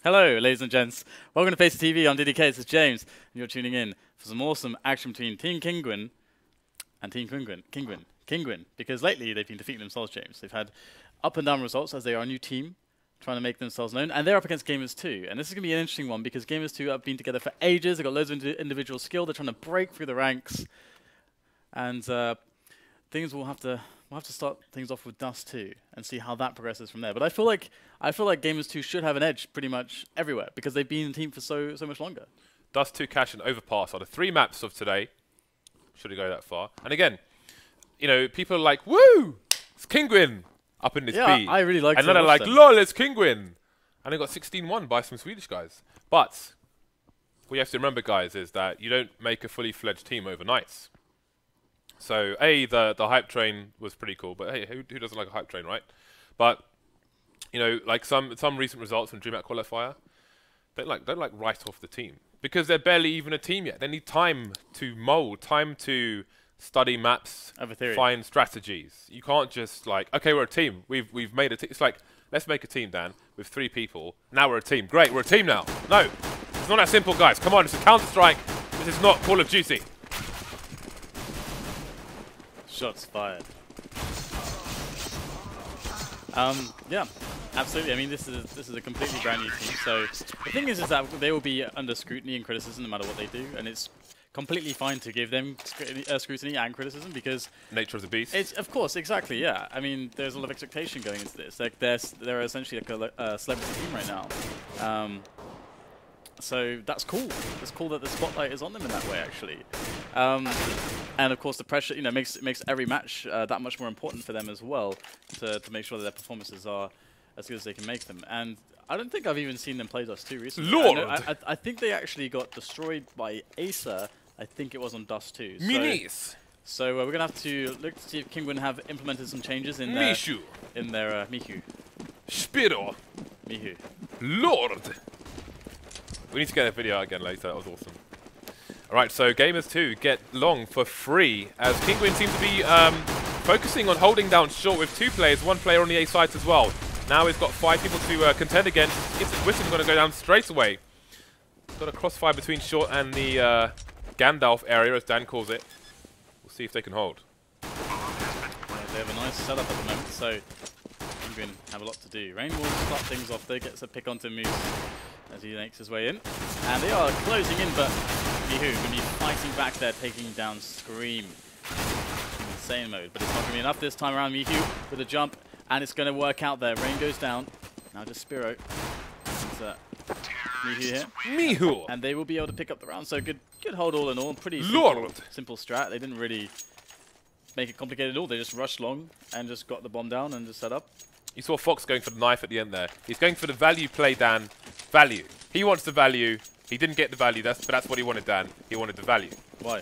Hello, ladies and gents. Welcome to Face TV on DDK. This is James, and you're tuning in for some awesome action between Team Kinguin and Team Kinguin, because lately they've been defeating themselves, James. They've had up and down results as they are a new team trying to make themselves known, and they're up against Gamers2. And this is going to be an interesting one because Gamers2 have been together for ages. They've got loads of individual skill. They're trying to break through the ranks, and things will have to. We'll have to start things off with Dust 2 and see how that progresses from there. But I feel like Gamers2 should have an edge pretty much everywhere because they've been in the team for so much longer. Dust 2 Cash and Overpass are the 3 maps of today. Shouldn't go that far. And again, you know, people are like, woo! It's Kinguin up in this B. I really like it. And then they're like, lol, it's Kinguin. And they got 16-1 by some Swedish guys. But what you have to remember, guys, is that you don't make a fully fledged team overnight. So, the hype train was pretty cool, but hey, who doesn't like a hype train, right? But, you know, like some recent results from DreamHack Qualifier, don't like write off the team. Because they're barely even a team yet. They need time to mold, time to study maps, find strategies. You can't just like, okay, we're a team. We've made a team. It's like, let's make a team, Dan, with 3 people. Now we're a team. Great, we're a team now. No, it's not that simple, guys. Come on, it's a Counter-Strike. This is not Call of Duty. Shots fired. Yeah, absolutely. I mean, this is a completely brand new team. So the thing is that they will be under scrutiny and criticism no matter what they do, and it's completely fine to give them scrutiny and criticism because nature of the beast. It's of course exactly, yeah. I mean, there's a lot of expectation going into this. Like they're essentially like a celebrity team right now. So that's cool. It's cool that the spotlight is on them in that way, actually. And of course, the pressure, you know, makes every match that much more important for them as well to make sure that their performances are as good as they can make them. And I don't think I've even seen them play Dust 2 recently. Lord! I think they actually got destroyed by Acer. I think it was on Dust 2. MINISE. So we're gonna have to look to see if Kinguin have implemented some changes in their MICHU. SZPERO. MICHU. Lord. We need to get that video out again later. That was awesome. Alright, so Gamers2 get long for free as Kinguin seems to be focusing on holding down short with 2 players, 1 player on the A site as well. Now he's got 5 people to contend against. Witten's going to go down straight away. Got a crossfire between short and the Gandalf area, as Dan calls it. We'll see if they can hold. Yeah, they have a nice setup at the moment, so Kinguin have a lot to do. Rain will start things off. They gets a pick onto Moose as he makes his way in. And they are closing in, but MICHU going to be fighting back there, taking down Scream in insane mode. But it's not going to be enough this time around. MICHU with a jump, and it's going to work out there. Rain goes down. Now just SZPERO. MICHU here. MICHU! And they will be able to pick up the round. So good hold all in all. Pretty simple strat. They didn't really make it complicated at all. They just rushed long and just got the bomb down and just set up. You saw Fox going for the knife at the end there. He's going for the value play, Dan. Value. He wants the value. He didn't get the value, but that's what he wanted, Dan. He wanted the value. Why?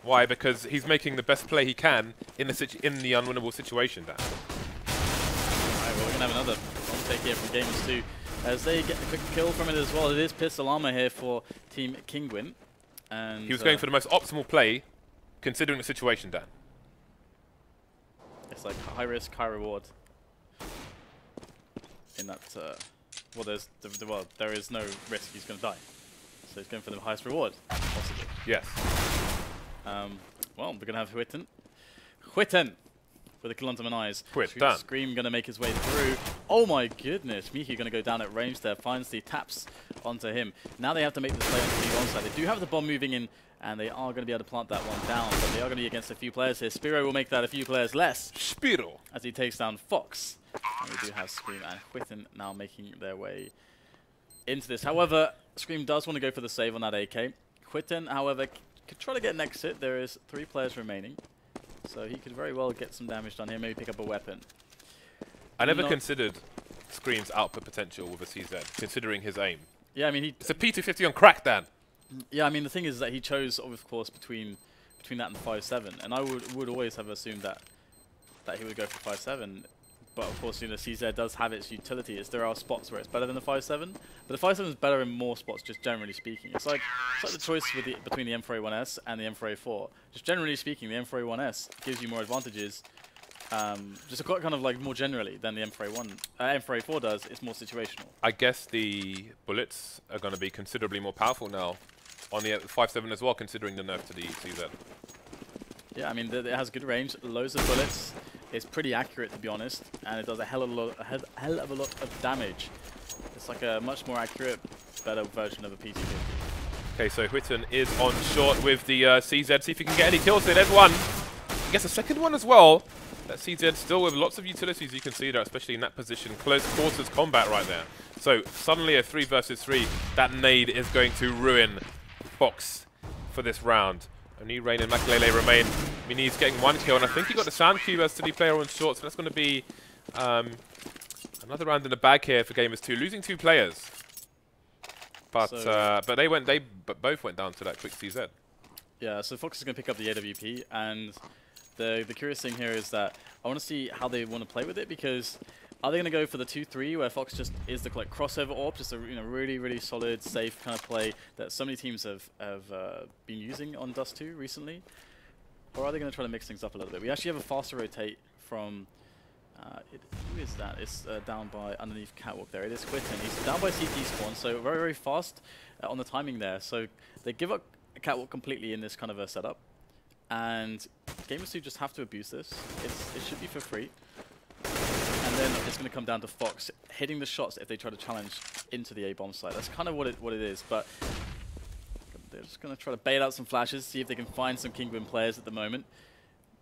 Why? Because he's making the best play he can in the unwinnable situation, Dan. Alright, well, we're going to have another long take here from Gamers2 as they get a quick kill from it as well. It is Pistol Armor here for Team Kinguin. And he was going for the most optimal play, considering the situation, Dan. It's like high risk, high reward. In that, well, there is no risk he's going to die. So he's going for the highest reward, possibly. Yes. Well, we're going to have Huiten with a kill onto MINISE. Scream going to make his way through. Oh my goodness, MICHU going to go down at range there, finds the taps onto him. Now they have to make this play on the one side. They do have the bomb moving in, and they are going to be able to plant that one down, but they are going to be against a few players here. SZPERO will make that a few players less. SZPERO. As he takes down Fox. And we do have Scream and Huiten now making their way into this. However, Scream does want to go for the save on that AK. Huiten, however, could try to get an exit. There is 3 players remaining. So he could very well get some damage done here, maybe pick up a weapon. I never considered Scream's output potential with a CZ, considering his aim. Yeah, I mean, it's a P250 on crack, Dan. Yeah, I mean, the thing is that he chose, of course, between that and 5.7, and I would always have assumed that he would go for 5.7. But of course, you know, CZ does have its utility. There are spots where it's better than the 5.7, but the 5.7 is better in more spots, just generally speaking. It's like the choice with between the M4A1S and the M4A4. Just generally speaking, the M4A1S gives you more advantages just kind of like more generally than the M4A4 does. It's more situational. I guess the bullets are going to be considerably more powerful now on the 5.7 as well, considering the nerf to the CZ. Yeah, I mean, it has good range, loads of bullets. It's pretty accurate, to be honest, and it does a hell of a lot of damage. It's like a much more accurate, better version of a PT-50. Okay, so Whitten is on short with the CZ. See if he can get any kills here. There's one. He gets a second one as well. That CZ still with lots of utilities, you can see there, especially in that position. Close quarters combat right there. So suddenly a 3 versus 3. That nade is going to ruin Fox for this round. Only Rain and Mikail remain. MINISE getting 1 kill, and I think he got the sound cube as City player on short, so that's going to be another round in the bag here for Gamers2, losing 2 players. But so but both went down to that quick CZ. Yeah, so Fox is going to pick up the AWP, and the curious thing here is that I want to see how they want to play with it, because are they going to go for the 2-3 where Fox just is the like crossover AWP, just a really solid, safe kind of play that so many teams have been using on Dust 2 recently, or are they going to try to mix things up a little bit? We actually have a faster rotate from who is that? It's down by underneath Catwalk there. It is Whitten. He's down by CT spawn, so very fast on the timing there. So they give up Catwalk completely in this kind of a setup, and Gamers2 just have to abuse this. It should be for free. And then it's going to come down to Fox hitting the shots if they try to challenge into the A-bomb site. That's kind of what it is, but they're just going to try to bait out some flashes, see if they can find some Kinguin players at the moment.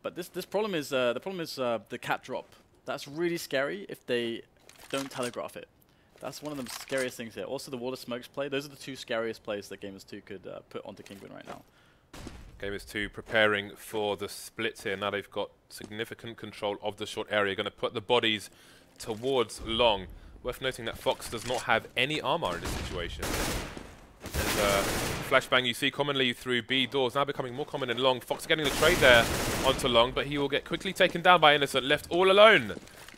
But this problem is the cap drop. That's really scary if they don't telegraph it. That's one of the scariest things here. Also the water smokes play. Those are the 2 scariest plays that Gamers2 could put onto Kinguin right now. Gamers2 preparing for the splits here. Now they've got significant control of the short area. Going to put the bodies towards long. Worth noting that Fox does not have any armor in this situation. And flashbang you see commonly through B doors, now becoming more common in long. Fox getting the trade there onto long, but he will get quickly taken down by Innocent, left all alone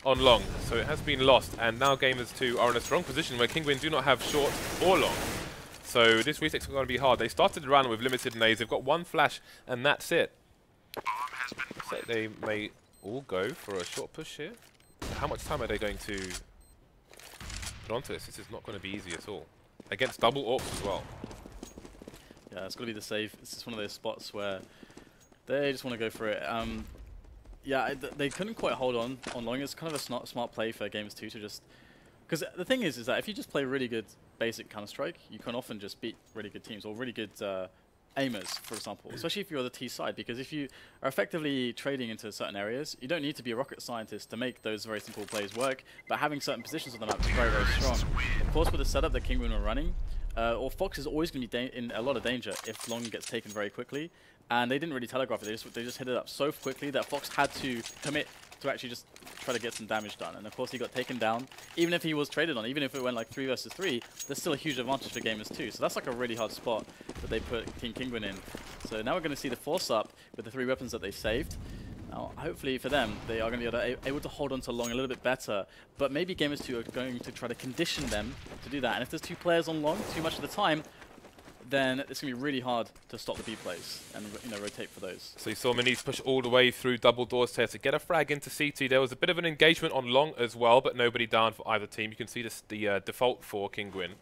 on long. So it has been lost, and now Gamers2 are in a strong position where Kinguin do not have short or long. So this retake's going to be hard. They started the round with limited nades. They've got 1 flash, and that's it. So they may all go for a short push here. How much time are they going to put onto this? This is not going to be easy at all. Against double AWPs as well. Yeah, it's going to be the save. This is one of those spots where they just want to go for it. Yeah, they couldn't quite hold on long. It's kind of a smart play for Gamers2 to just... Because the thing is that if you just play really good basic Counter-Strike, you can often just beat really good teams, or really good aimers, for example, especially if you're the T side, because if you are effectively trading into certain areas, you don't need to be a rocket scientist to make those very simple plays work, but having certain positions on the map is very strong. Of course, with the setup that Kinguin were running, or Fox is always going to be in a lot of danger if long gets taken very quickly, and they didn't really telegraph it. They just hit it up so quickly that Fox had to commit to actually just try to get some damage done. And of course he got taken down. Even if he was traded on, even if it went like 3 versus 3, there's still a huge advantage for Gamers2. So that's like a really hard spot that they put Team Kinguin in. So now we're going to see the force up with the 3 weapons that they saved. Now, hopefully for them, they are going to be able to hold on to long a little bit better. But maybe Gamers2 are going to try to condition them to do that. And if there's 2 players on long too much of the time, then it's going to be really hard to stop the B plays and rotate for those. So you saw MINISE push all the way through double doors here to get a frag into CT. There was a bit of an engagement on long as well, but nobody down for either team. You can see this, the default for Kinguin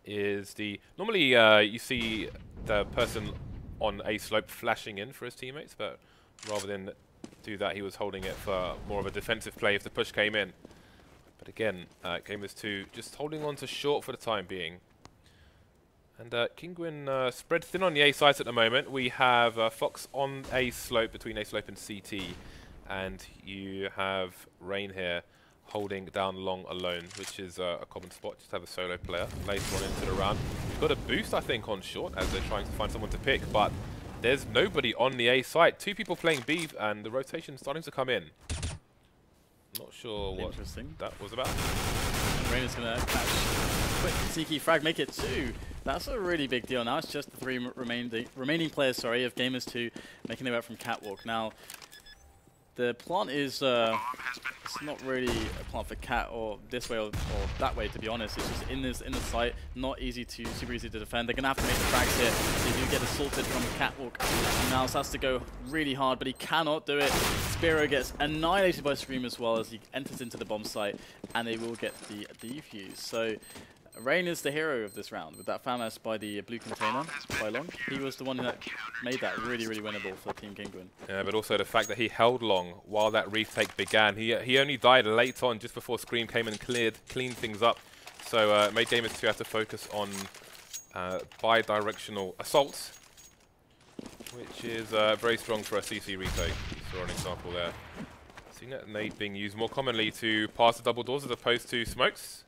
is the... Normally you see the person on a slope flashing in for his teammates, but rather than do that, he was holding it for more of a defensive play if the push came in. But again, Gamers2 just holding on to short for the time being. And Kinguin spread thin on the A site at the moment. We have Fox on A slope, between A slope and CT. And you have Rain here holding down long alone, which is a common spot. Just have a solo player later on into the round. We've got a boost, I think, on short as they're trying to find someone to pick. But there's nobody on the A site. 2 people playing B, and the rotation starting to come in. Not sure what that was about. Rain is going to catch quick Tiki frag, make it 2. That's a really big deal. Now it's just the 3 remaining players, of Gamers2 making their way out from Catwalk. Now, The plant is it's not really a plant for cat or this way or that way, to be honest. It's just in the site, not super easy to defend. They're gonna have to make the frags here. So you do get assaulted from the catwalk. Mouse has to go really hard, but he cannot do it. SZPERO gets annihilated by Scream as well as he enters into the bomb site, and they will get the defuse. So Rain is the hero of this round with that FAMAS by the blue container by Long. He was the one that made that really, really winnable for Team Kinguin. Yeah, but also the fact that he held Long while that retake began. He only died late on, just before Scream came and cleaned things up. So made Gamers2 have to focus on bi-directional assaults, which is very strong for a CC retake. So an example there. Seeing that nade being used more commonly to pass the double doors as opposed to smokes.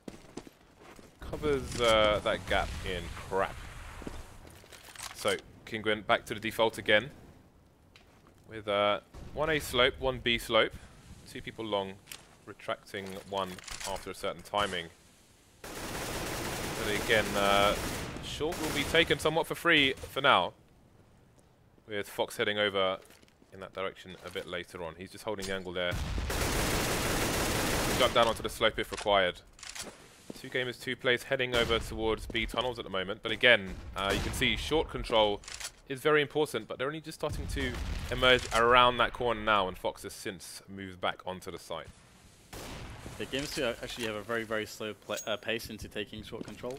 Covers that gap in crap. So Kinguin back to the default again with 1A slope, 1B slope, 2 people long, retracting 1 after a certain timing. But again, short will be taken somewhat for free for now, with Fox heading over in that direction a bit later on. He's just holding the angle there. Duck down onto the slope if required. 2 Gamers 2 plays heading over towards B tunnels at the moment, but again, you can see short control is very important, but they're only just starting to emerge around that corner now, and Fox has since moved back onto the site. The Gamers2 actually have a very, very slow pace into taking short control.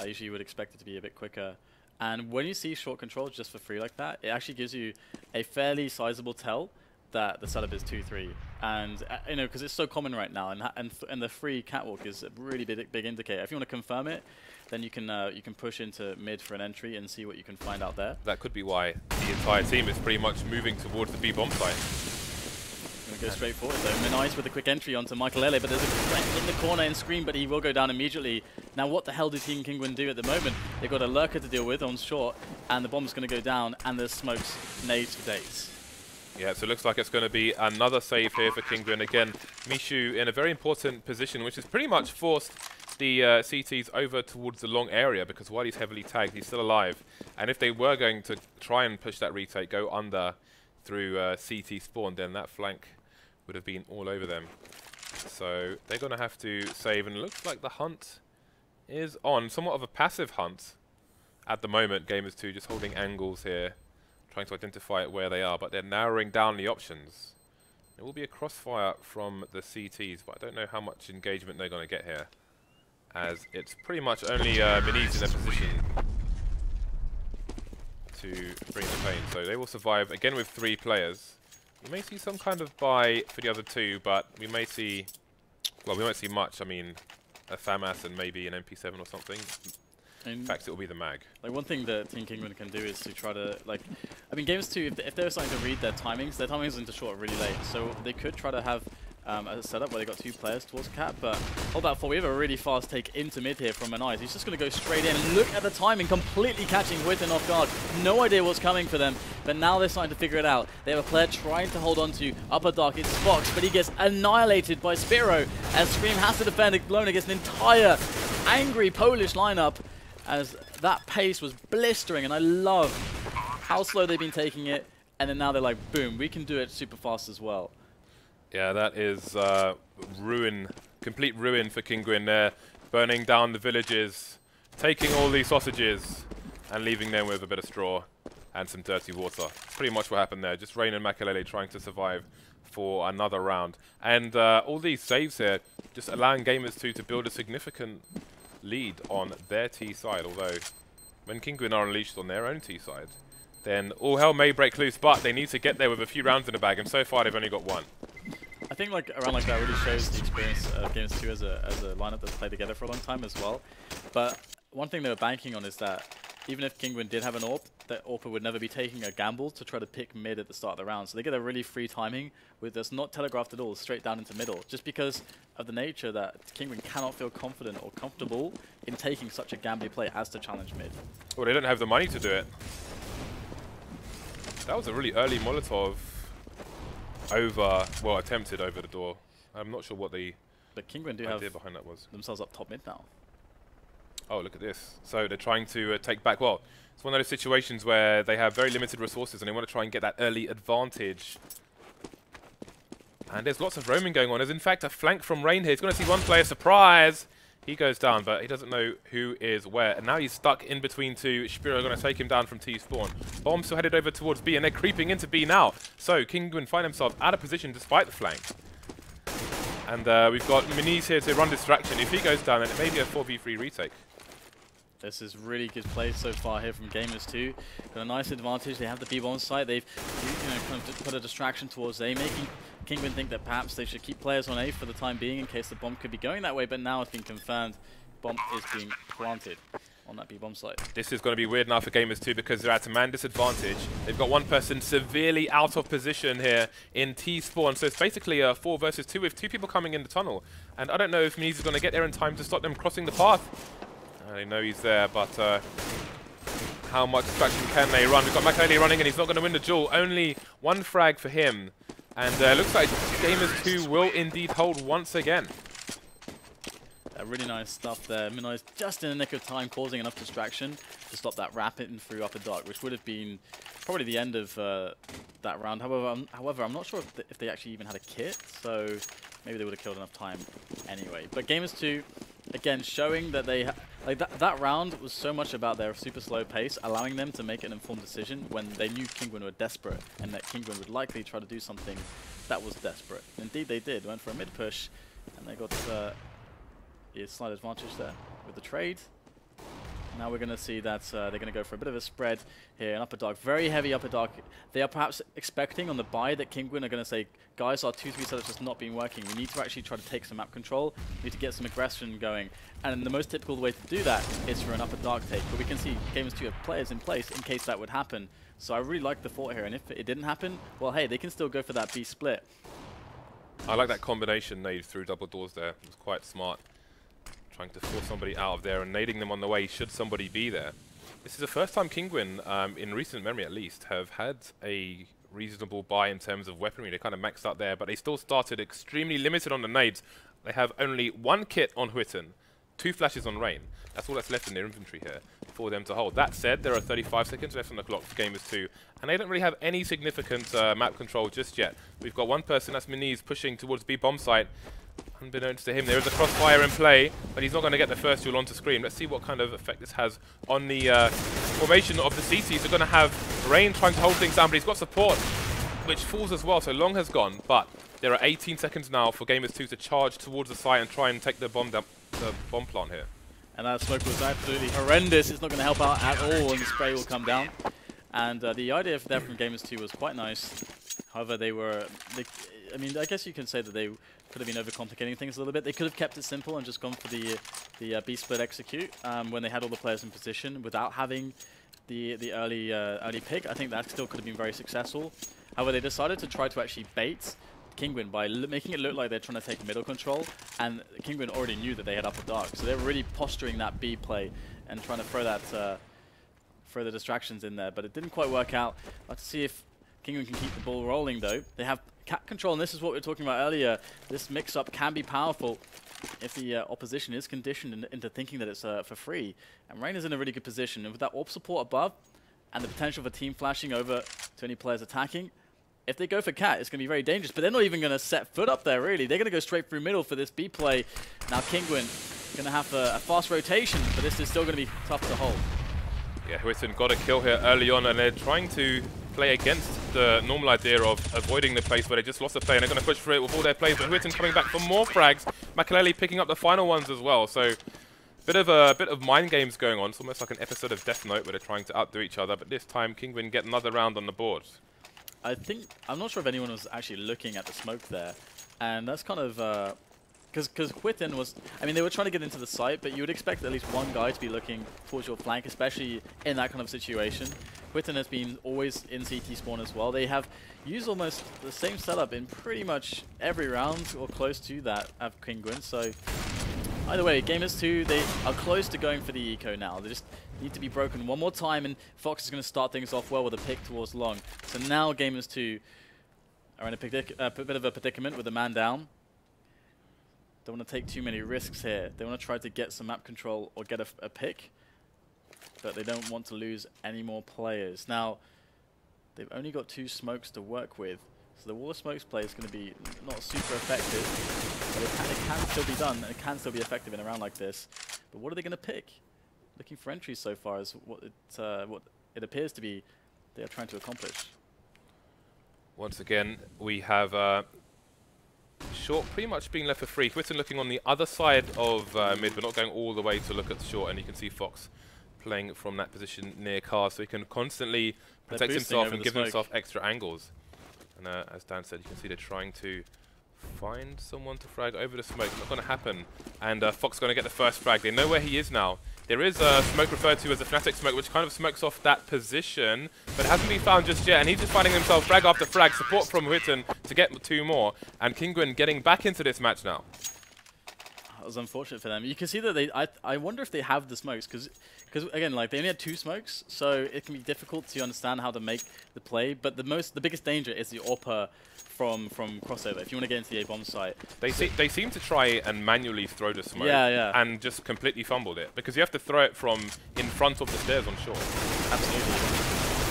Usually you would expect it to be a bit quicker. And when you see short control just for free like that, it actually gives you a fairly sizable tell that the setup is 2-3, and you know, because it's so common right now, and the free catwalk is a really big indicator. If you want to confirm it, then you can push into mid for an entry and see what you can find out there. That could be why the entire team is pretty much moving towards the B bomb site. Gonna go straight forward though. MINISE with a quick entry onto Mikail, but there's a threat in the corner and Scream, but he will go down immediately. Now what the hell do Team Kinguin do at the moment? They've got a lurker to deal with on short, and the bomb's gonna go down, and there's smokes, nades for days. Yeah, so it looks like it's going to be another save here for Kinguin. Again, MICHU in a very important position, which has pretty much forced the CTs over towards the long area, because while he's heavily tagged, he's still alive. And if they were going to try and push that retake, go under through CT spawn, then that flank would have been all over them. So they're going to have to save, and it looks like the hunt is on. Somewhat of a passive hunt at the moment. Gamers2 just holding angles here, trying to identify where they are, but they're narrowing down the options. There will be a crossfire from the CTs, but I don't know how much engagement they're going to get here, as it's pretty much only MINISE in a position to bring the pain. So they will survive, again with 3 players. We may see some kind of buy for the other 2, but we may see, well, we won't see much. I mean, a FAMAS and maybe an MP7 or something. In fact, it will be the mag. Like, one thing that Team Kinguin can do is to try to, like, I mean, Gamers2, if they're starting to read their timings into short really late. So they could try to have a setup where they got 2 players towards cat, but hold that for. We have a really fast take into mid here from MINISE. He's just going to go straight in. Look at the timing, completely catching Witten off guard. No idea what's coming for them, but now they're starting to figure it out. They have a player trying to hold on to upper dark. It's Fox, but he gets annihilated by SZPERO as Scream has to defend it, blown against an entire angry Polish lineup, as that pace was blistering, and I love how slow they've been taking it, and then now they're like, boom, we can do it super fast as well. Yeah, that is ruin, complete ruin for Kinguin there, burning down the villages, taking all these sausages, and leaving them with a bit of straw and some dirty water. That's pretty much what happened there, just Rain and Mikail trying to survive for another round. And all these saves here, just allowing Gamers2 to build a significant lead on their T side, although when Kinguin are unleashed on their own T side, then all hell may break loose, but they need to get there with a few rounds in the bag, and so far they've only got 1. I think like a round like that really shows the experience of Gamers2 as a lineup that's played together for a long time as well. But one thing they were banking on is that even if Kinguin did have an AWP, that AWP would never be taking a gamble to try to pick mid at the start of the round. So they get a really free timing with this not telegraphed at all, straight down into middle, just because of the nature that Kinguin cannot feel confident or comfortable in taking such a gambly play as to challenge mid. Well, they don't have the money to do it. That was a really early Molotov over, well, attempted over the door. I'm not sure what the Kinguin do idea have behind that was. Themselves up top mid now. Oh, look at this. So they're trying to take back. Well, it's one of those situations where they have very limited resources and they want to try and get that early advantage. And there's lots of roaming going on. There's in fact a flank from Rain here. He's going to see one player. Surprise! He goes down, but he doesn't know who is where. And now he's stuck in between two. SZPERO are going to take him down from T spawn. Bomb still headed over towards B, and they're creeping into B now. So Kinguin find himself out of position despite the flank. And we've got MINISE here to run distraction. If he goes down, then it may be a 4v3 retake. This is really good play so far here from Gamers2. Got a nice advantage. They have the B-bomb site. They've kind of put a distraction towards A, making Kinguin think that perhaps they should keep players on A for the time being in case the bomb could be going that way. But now it's been confirmed. Bomb is being planted on that B-bomb site. This is going to be weird now for Gamers2 because they're at a man disadvantage. They've got one person severely out of position here in T spawn. So it's basically a 4 versus 2 with 2 people coming in the tunnel. And I don't know if MINISE is going to get there in time to stop them crossing the path. They know he's there, but how much distraction can they run? We've got Mikail running, and he's not going to win the duel. Only one frag for him. And looks like Gamers2 will indeed hold once again. Really nice stuff there. MINISE just in the nick of time, causing enough distraction to stop that rapid through upper dark, which would have been probably the end of that round. However, I'm not sure if they actually even had a kit, so maybe they would have killed enough time anyway. But Gamers2, again, showing that they that round was so much about their super slow pace, allowing them to make an informed decision when they knew Kinguin were desperate and that Kinguin would likely try to do something that was desperate. Indeed, they did. Went for a mid push, and they got a slight advantage there with the trade. Now we're going to see that they're going to go for a bit of a spread here in upper dark. Very heavy upper dark. They are perhaps expecting on the buy that Kinguin are going to say, guys, our 2-3 setup's just not been working. We need to actually try to take some map control. We need to get some aggression going. And the most typical way to do that is for an upper dark take. But we can see Gamers2 have players in place in case that would happen. So I really like the thought here. And if it didn't happen, well, hey, they can still go for that B split. I like that combination nade through double doors there. It was quite smart. Trying to force somebody out of there and nading them on the way should somebody be there. This is the first time Kinguin, in recent memory at least, have had a reasonable buy in terms of weaponry. They kind of maxed out there, but they still started extremely limited on the nades. They have only 1 kit on Whitten, 2 flashes on Rain. That's all that's left in their inventory here for them to hold. That said, there are 35 seconds left on the clock for Gamers2, and they don't really have any significant map control just yet. We've got one person, that's MINISE, pushing towards B bomb site. Unbeknownst to him, there is a crossfire in play, but he's not going to get the first duel onto screen. Let's see what kind of effect this has on the formation of the CCs. They're going to have Rain trying to hold things down, but he's got support, which falls as well, so long has gone. But there are 18 seconds now for Gamers2 to charge towards the site and try and take the bomb plant here. And that smoke was absolutely horrendous. It's not going to help out at all, and the spray will come down. And the idea there from Gamers2 was quite nice. However, I mean, I guess you can say that they could have been overcomplicating things a little bit. They could have kept it simple and just gone for the B split execute when they had all the players in position without having the early pick. I think that still could have been very successful. However, they decided to try to actually bait Kinguin by making it look like they're trying to take middle control, and Kinguin already knew that they had upper dark, so they're really posturing that B play and trying to throw that throw the distractions in there. But it didn't quite work out. Let's see if Kinguin can keep the ball rolling though. They have cap control, and this is what we were talking about earlier. This mix-up can be powerful if the opposition is conditioned into thinking that it's for free. And Rain is in a really good position, and with that AWP support above and the potential for team flashing over to any players attacking, if they go for cat, it's going to be very dangerous. But they're not even going to set foot up there, really. They're going to go straight through middle for this B play. Now Kinguin going to have a fast rotation, but this is still going to be tough to hold. Yeah, Whitten got a kill here early on, and they're trying to play against the normal idea of avoiding the place where they just lost the play, and they're going to push for it with all their plays. But Whitten coming back for more frags. Mikail picking up the final ones as well. So bit of mind games going on. It's almost like an episode of Death Note where they're trying to outdo each other. But this time, Kinguin get another round on the board. I'm not sure if anyone was actually looking at the smoke there, and that's kind of because Whitten was, I mean, they were trying to get into the site, but you would expect at least one guy to be looking towards your flank, especially in that kind of situation. Whitten has been always in CT spawn as well. They have used almost the same setup in pretty much every round or close to that of Kinguin. So either way, Gamers2, they are close to going for the eco now. They just need to be broken one more time, and Fox is going to start things off well with a pick towards long. So now Gamers2 are in a bit of a predicament with a man down. Don't want to take too many risks here. They want to try to get some map control or get a pick, but they don't want to lose any more players. Now, they've only got 2 smokes to work with, So the wall of smokes play is going to be not super effective, but it can still be done, and it can still be effective in a round like this. But what are they going to pick? Looking for entries so far is what it appears to be they are trying to accomplish. Once again, we have short pretty much being left for free. Whitten looking on the other side of mid, but not going all the way to look at the short, and you can see Fox playing from that position near car, so he can constantly protect himself and give himself extra angles. And as Dan said, you can see they're trying to find someone to frag over the smoke. Not going to happen. And Fox going to get the first frag. They know where he is now. There is a smoke referred to as a Fnatic smoke, which kind of smokes off that position, but it hasn't been found just yet. And he's just finding himself frag after frag. Support from Whitten to get 2 more. And Kinguin getting back into this match now. That was unfortunate for them. You can see that they. I wonder if they have the smokes, because again, like, they only had 2 smokes, so it can be difficult to understand how to make the play. But the biggest danger is the AWPer from crossover. If you want to get into the A bomb site, they seem to try and manually throw the smoke, and just completely fumbled it, because you have to throw it from in front of the stairs on short. Absolutely.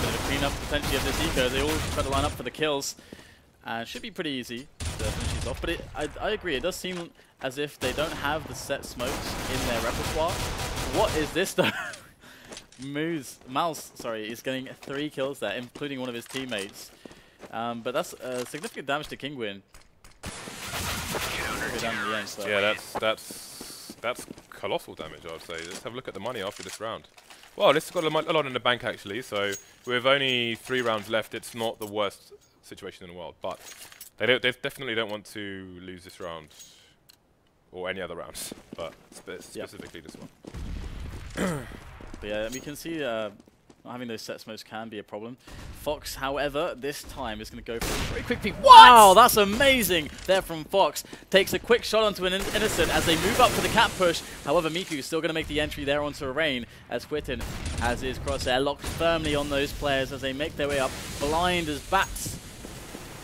Bit of a clean up potentially of this eco. They all try to line up for the kills. Should be pretty easy to finish these off, but I agree. It does seem as if they don't have the set smokes in their repertoire. What is this though? Mouse, sorry, is getting 3 kills there, including one of his teammates. But that's significant damage to Kinguin. Yeah, that's colossal damage, I would say. Let's have a look at the money after this round. Well, this has got a lot in the bank actually, so with only 3 rounds left, it's not the worst situation in the world. But they definitely don't want to lose this round or any other rounds, but specifically this one. But yeah, we can see not having those set smokes can be a problem. Fox, however, this time is going to go for a very quick peek. Wow, that's amazing there from Fox. Takes a quick shot onto an innocent as they move up for the cap push. However, MICHU is still going to make the entry there onto a rain, as Whitten has his crosshair locked firmly on those players as they make their way up blind as bats.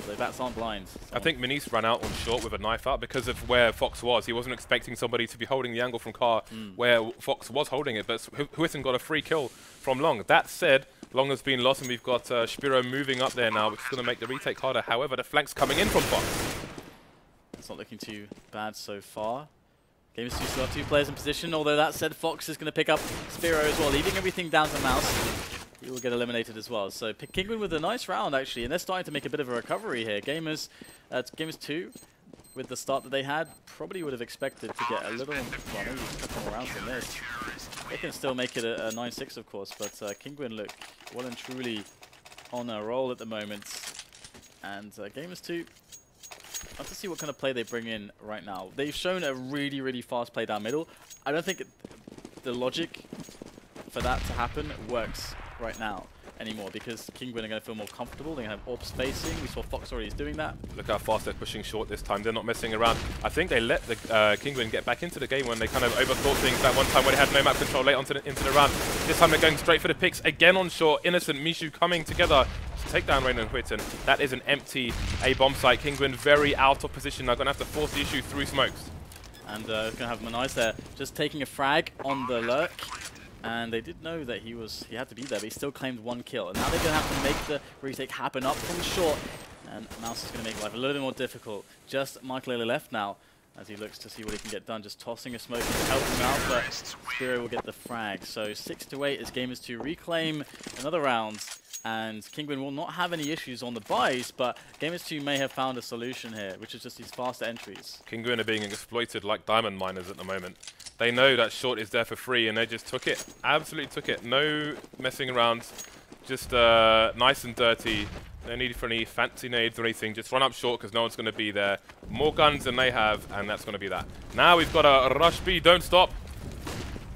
Although bats aren't blind. I think MINISE ran out on short with a knife out because of where Fox was. He wasn't expecting somebody to be holding the angle from car where Fox was holding it, but Whitten got a free kill from Long. That said, Long has been lost, and we've got SZPERO moving up there now, which is going to make the retake harder. However, the flank's coming in from Fox. It's not looking too bad so far. Gamers2 still have 2 players in position, although that said, Fox is going to pick up SZPERO as well, leaving everything down to Mouse. He will get eliminated as well. So Kinguin with a nice round actually, and they're starting to make a bit of a recovery here. Gamers2, with the start that they had, probably would have expected to get a little, well, maybe a couple more rounds than this. They can still make it a 9-6 of course, but Kinguin look well and truly on a roll at the moment. And Gamers2, I'll have to see what kind of play they bring in right now. They've shown a really, really fast play down middle. I don't think the logic for that to happen works right now anymore, because Kinguin are going to feel more comfortable. They're going to have AWP spacing. We saw Fox already is doing that. Look how fast they're pushing short this time. They're not messing around. I think they let the Kinguin get back into the game when they kind of overthought things that one time when they had no map control late into the round. This time they're going straight for the picks again on short. Innocent, MICHU coming together to take down Rain and Whitten. That is an empty A bomb site. Kinguin very out of position. They're going to have to force the issue through smokes. And going to have MINISE there, just taking a frag on the lurk. And they did know that he had to be there, but he still claimed 1 kill. And now they're going to have to make the retake happen up from short. And Mouse is going to make life a little bit more difficult. Just Mikail left now as he looks to see what he can get done. Just tossing a smoke to help him out, but SZPERO will get the frag. So 6-8 as Gamers2 reclaim another round. And Kinguin will not have any issues on the buys, but Gamers2 may have found a solution here, which is just these faster entries. Kinguin are being exploited like diamond miners at the moment. They know that short is there for free, and they just took it. Absolutely took it. No messing around. Just nice and dirty. No need for any fancy nades or anything. Just run up short because no one's going to be there. More guns than they have, and that's going to be that. Now we've got a rush B. Don't stop.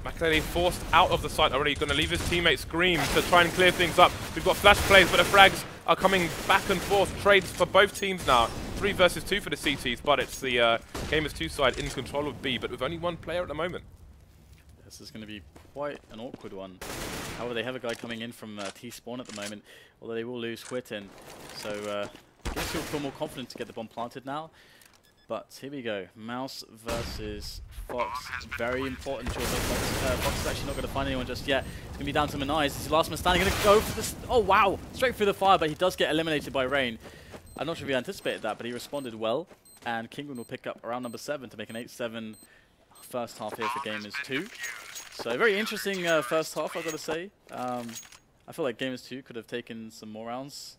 Mikail forced out of the site already. Going to leave his teammate Scream to try and clear things up. We've got flash plays, but the frags are coming back and forth. Trades for both teams now. 3 versus 2 for the CTs, but it's the Gamers2 side in control of B, but with only 1 player at the moment. This is going to be quite an awkward one. However, they have a guy coming in from T-Spawn at the moment, although they will lose Whitten. So Gamers2 will feel more confident to get the bomb planted now. But here we go. Mouse versus Fox. Very important choice. Fox is actually not going to find anyone just yet. It's going to be down to MINISE. This is the last man standing. Going to go for this. Oh, wow. Straight through the fire, but he does get eliminated by Rain. I'm not sure if he anticipated that, but he responded well. And Kinguin will pick up around number 7 to make an 8-7 first half here for Gamers2. So a very interesting first half, I've got to say. I feel like Gamers2 could have taken some more rounds.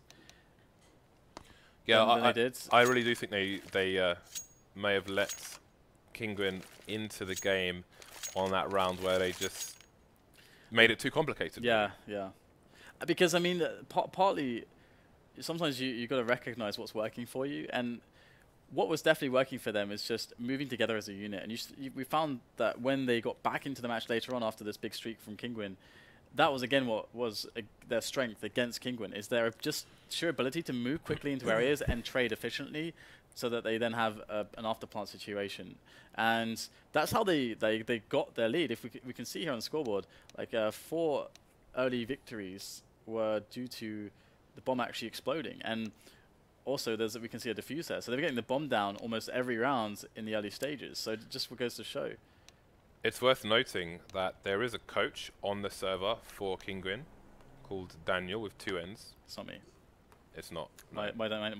Yeah, than they did. I really do think they may have let Kinguin into the game on that round where they just made it too complicated. Yeah, yeah. Because, I mean, partly, sometimes you got to recognize what's working for you. And what was definitely working for them is just moving together as a unit. And we found that when they got back into the match later on after this big streak from Kinguin, that was, again, what was their strength against Kinguin, is their just sheer ability to move quickly into areas and trade efficiently so that they then have an afterplant situation. And that's how they got their lead. If we can see here on the scoreboard, like 4 early victories were due to the bomb actually exploding. And also, we can see a defuse there. So they're getting the bomb down almost every round in the early stages. So it just goes to show. It's worth noting that there is a coach on the server for Kinguin called Daniel with 2 N's. It's not me. It's not. Do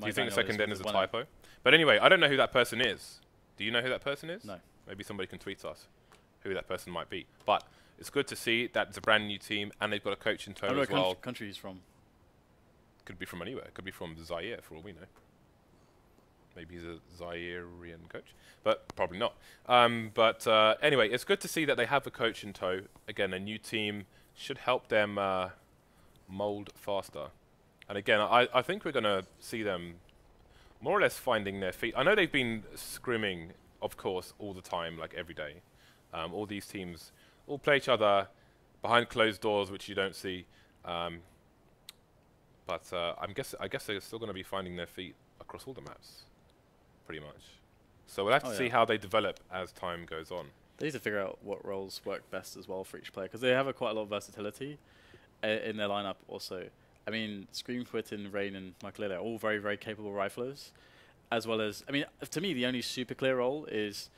you think the second N is a typo? But anyway, I don't know who that person is. Do you know who that person is? No. Maybe somebody can tweet us who that person might be. But it's good to see that it's a brand new team and they've got a coach in tow as well. Country he's from. Could be from anywhere. Could be from Zaire for all we know. Maybe he's a Zairean coach, but probably not. Anyway, it's good to see that they have a coach in tow. Again, a new team should help them mold faster. And again, I think we're going to see them more or less finding their feet. I know they've been scrimming, of course, all the time, like every day. All these teams all play each other behind closed doors, which you don't see. I guess they're still going to be finding their feet across all the maps, pretty much. So we'll have to see how they develop as time goes on. They need to figure out what roles work best as well for each player, because they have quite a lot of versatility in their lineup also. I mean, Scream, Whitten, Rain, and Mikail are all very, very capable riflers, as well as, I mean, to me, the only super clear role is,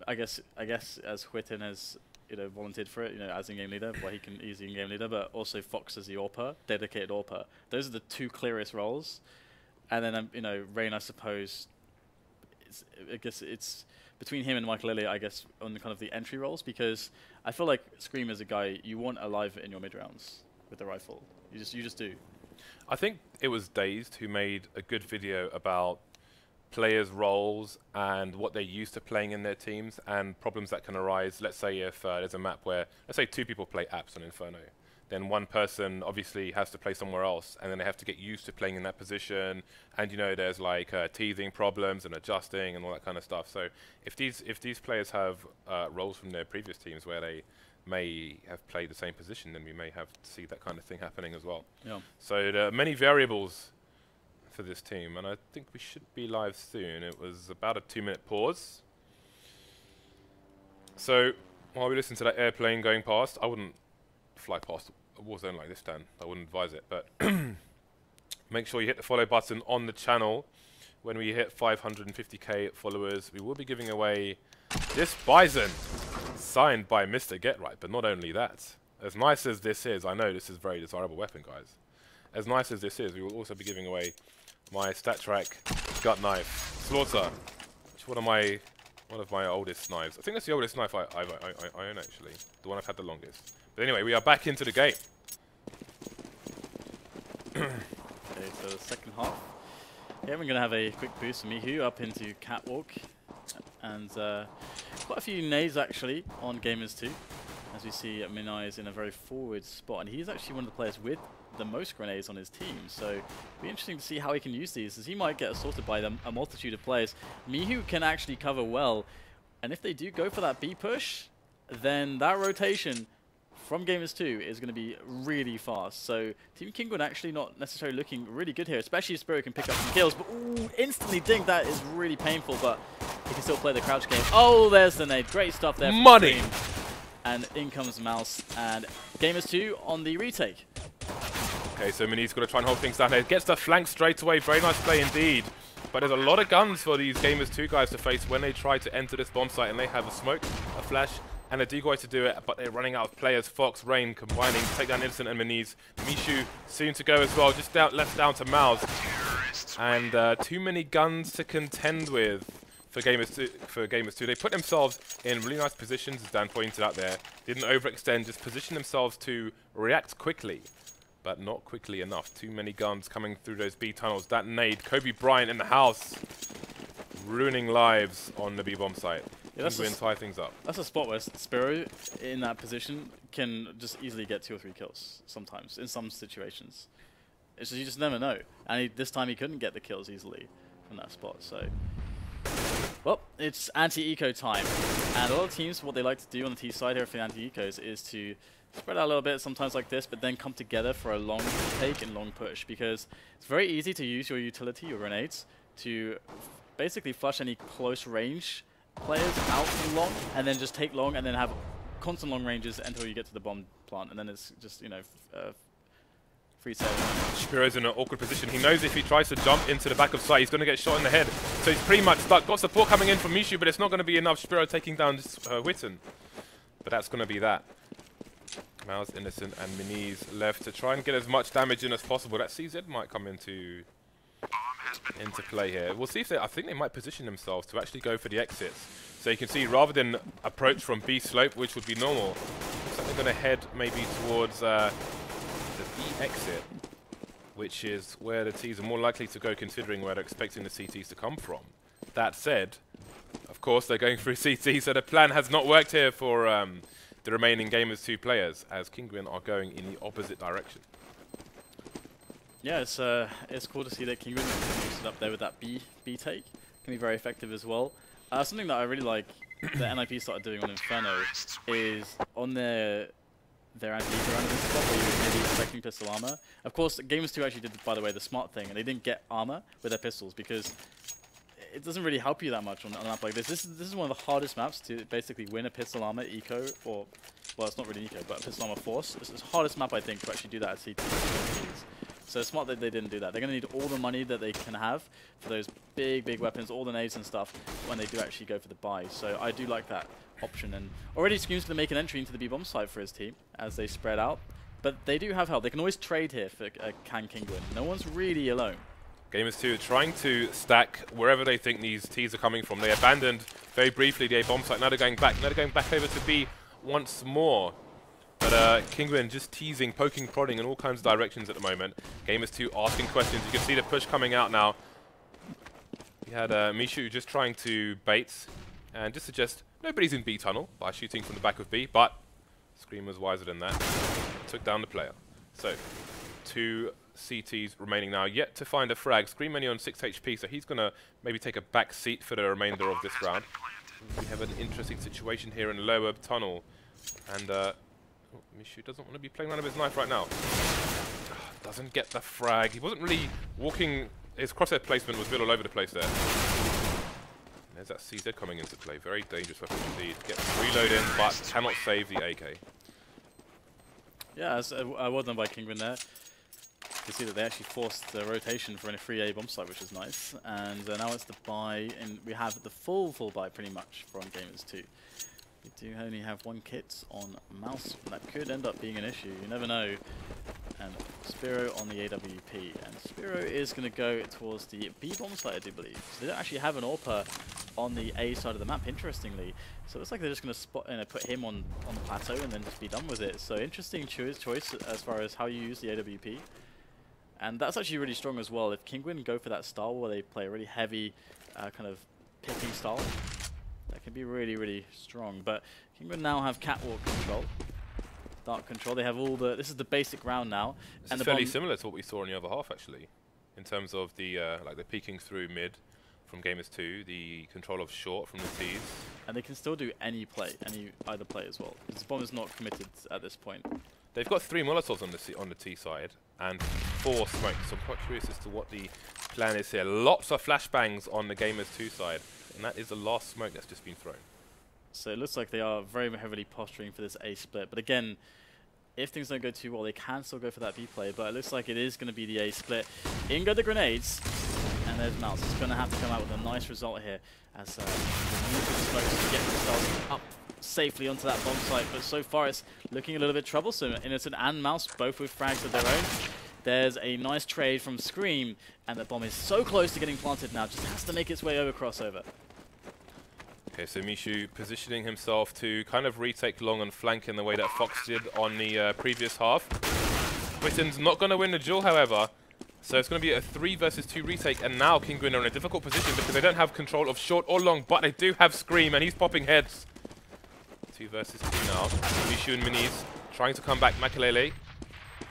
I guess as Whitten has, volunteered for it, as in-game leader, he can easily in-game leader, but also Fox as the AWPer, dedicated AWPer. Those are the 2 clearest roles. And then, Rain, I suppose, I guess it's between him and Mikail, I guess, on the kind of the entry roles, because I feel like Scream is a guy you want alive in your mid rounds with the rifle. You just do. I think it was Dazed who made a good video about players' roles and what they're used to playing in their teams and problems that can arise. Let's say if there's a map where, let's say 2 people play Apps on Inferno, then one person obviously has to play somewhere else, and then they have to get used to playing in that position. And there's like teething problems and adjusting and all that kind of stuff. So if these players have roles from their previous teams where they may have played the same position, then we may have to see that kind of thing happening as well. Yeah. So there are many variables for this team, and I think we should be live soon. It was about a 2-minute pause. So while we listen to that airplane going past, I wouldn't fly past a war zone like this, Dan. I wouldn't advise it, but make sure you hit the follow button on the channel. When we hit 550k followers, we will be giving away this Bison, signed by Mr. Get Right. But not only that, as nice as this is, I know this is a very desirable weapon, guys. As nice as this is, we will also be giving away my StatTrak gut knife, Slaughter, which is one of my oldest knives. I think that's the oldest knife I own, actually. The one I've had the longest. But anyway, we are back into the game. Okay, so the second half. Yeah, we're going to have a quick boost from MICHU up into Catwalk. And quite a few nades, actually, on Gamers2. As we see, MINISE in a very forward spot. And he's actually one of the players with the most grenades on his team. So it'll be interesting to see how he can use these, as he might get assaulted by a multitude of players. MICHU can actually cover well. And if they do go for that B push, then that rotation from Gamers2 is going to be really fast. So Team Kinguin actually not necessarily looking really good here, especially if SZPERO can pick up some kills. But ooh, instantly ding, that is really painful, but he can still play the crouch game. Oh, there's the nade. Great stuff there. Money! And in comes Mouse and Gamers2 on the retake. Okay, so Mini's got to try and hold things down here. Gets the flank straight away. Very nice play indeed. But there's a lot of guns for these Gamers2 guys to face when they try to enter this bomb site, and they have a smoke, a flash, and a decoy to do it, but they're running out of players. Fox, Rain combining to take down Innocent and Minise. MICHU soon to go as well, just left down to Mouse. and too many guns to contend with for Gamers2. They put themselves in really nice positions, as Dan pointed out there. Didn't overextend, just position themselves to react quickly, but not quickly enough. Too many guns coming through those B tunnels. That nade, Kobe Bryant in the house, ruining lives on the B-bomb site. Yeah, Kinguin tie things up. That's a spot where SZPERO in that position can just easily get 2 or 3 kills sometimes, in some situations. It's just, you just never know. And this time he couldn't get the kills easily from that spot, so... Well, it's anti-eco time, and a lot of teams, what they like to do on the T side here for the anti-ecos is to spread out a little bit, sometimes like this, but then come together for a long take and long push, because it's very easy to use your utility, your grenades, to basically flush any close range players out from long, and then just take long, and then have constant long ranges until you get to the bomb plant, and then it's just, you know, free sailing. SZPERO's in an awkward position. He knows if he tries to jump into the back of site, he's going to get shot in the head. So he's pretty much stuck. Got support coming in from MICHU, but it's not going to be enough. SZPERO taking down Witten. But that's going to be that. mouz, Innocent, and MINISE left to try and get as much damage in as possible. That CZ might come into play here. We'll see if they... I think they might position themselves to actually go for the exits. So you can see, rather than approach from B slope, which would be normal, looks like they're going to head maybe towards... the B exit, which is where the Ts are more likely to go, considering where they're expecting the CTs to come from. That said, of course, they're going through CT, so the plan has not worked here for the remaining Gamers2 players, as Kinguin are going in the opposite direction. Yeah, it's cool to see that Kinguin is up there with that B take. Can be very effective as well. Something that I really like that NIP started doing on Inferno is on their anti-eco round in this spot where you're maybe expecting pistol armor. Of course, Gamers2 actually did, by the way, the smart thing, and they didn't get armor with their pistols because it doesn't really help you that much on a map like this. This is one of the hardest maps to basically win a pistol armor eco, or, well, it's not really eco, but a pistol armor force. It's the hardest map, I think, to actually do that at CT. So it's smart that they didn't do that. They're going to need all the money that they can have for those big weapons, all the nades and stuff, when they do actually go for the buy. So I do like that option, and already Scream's going to make an entry into the B-bomb site for his team as they spread out. But they do have help. They can always trade here for Kinguin. No one's really alone. Gamers2 trying to stack wherever they think these Ts are coming from. They abandoned very briefly the A bomb site. Now they're going back. Now they're going back over to B once more. But Kinguin just teasing, poking, prodding in all kinds of directions at the moment. Gamers2 asking questions. You can see the push coming out now. We had MICHU just trying to bait and just suggest nobody's in B tunnel by shooting from the back of B, but Scream was wiser than that. Took down the player. So, 2 CTs remaining now, yet to find a frag. Scream only on 6 HP, so he's going to maybe take a back seat for the remainder of this round. We have an interesting situation here in lower tunnel, and MICHU doesn't want to be playing around with his knife right now. Doesn't get the frag. He wasn't really walking... His crosshair placement was a bit all over the place there. There's that CZ coming into play. Very dangerous weapon indeed. Gets reload in, but cannot save the AK. Yeah, well done by Kinguin there. You see that they actually forced the rotation for a free A bomb site, which is nice. And now it's the buy, and we have the full buy pretty much from Gamers2. We do only have 1 kit on mouz, and that could end up being an issue. You never know. And SZPERO on the AWP, and SZPERO is going to go towards the B bomb site, I do believe. So they don't actually have an AWPer on the A side of the map, interestingly. So it looks like they're just going to put him on the plateau and then just be done with it. So interesting choice as far as how you use the AWP. And that's actually really strong as well. If Kinguin go for that style where they play a really heavy kind of picking style, that can be really strong. But Kinguin now have catwalk control. Dark control. They have all the... This is the basic round now. This is fairly similar to what we saw in the other half, actually, in terms of the like the peeking through mid from Gamers2, the control of short from the Ts. And they can still do either play as well. Because the bomb is not committed at this point. They've got 3 Molotovs on the T side and 4 smokes. So I'm quite curious as to what the plan is here. Lots of flashbangs on the Gamers2 side, and that is the last smoke that's just been thrown. So it looks like they are very heavily posturing for this A split. But again, if things don't go too well, they can still go for that B play. But it looks like it is going to be the A split. In go the grenades. And there's mouz. It's going to have to come out with a nice result here. As the smokes to get themselves up safely onto that bomb site. But so far it's looking a little bit troublesome. Innocent and mouz both with frags of their own. There's a nice trade from Scream, and the bomb is so close to getting planted now. Just has to make its way over crossover. Okay, so MICHU positioning himself to kind of retake long and flank in the way that Fox did on the previous half. Witten's not going to win the duel, however. So it's going to be a 3 versus 2 retake, and now Kinguin are in a difficult position because they don't have control of short or long, but they do have Scream, and he's popping heads. 2 versus 2 now. MICHU and MINISE trying to come back. Mikail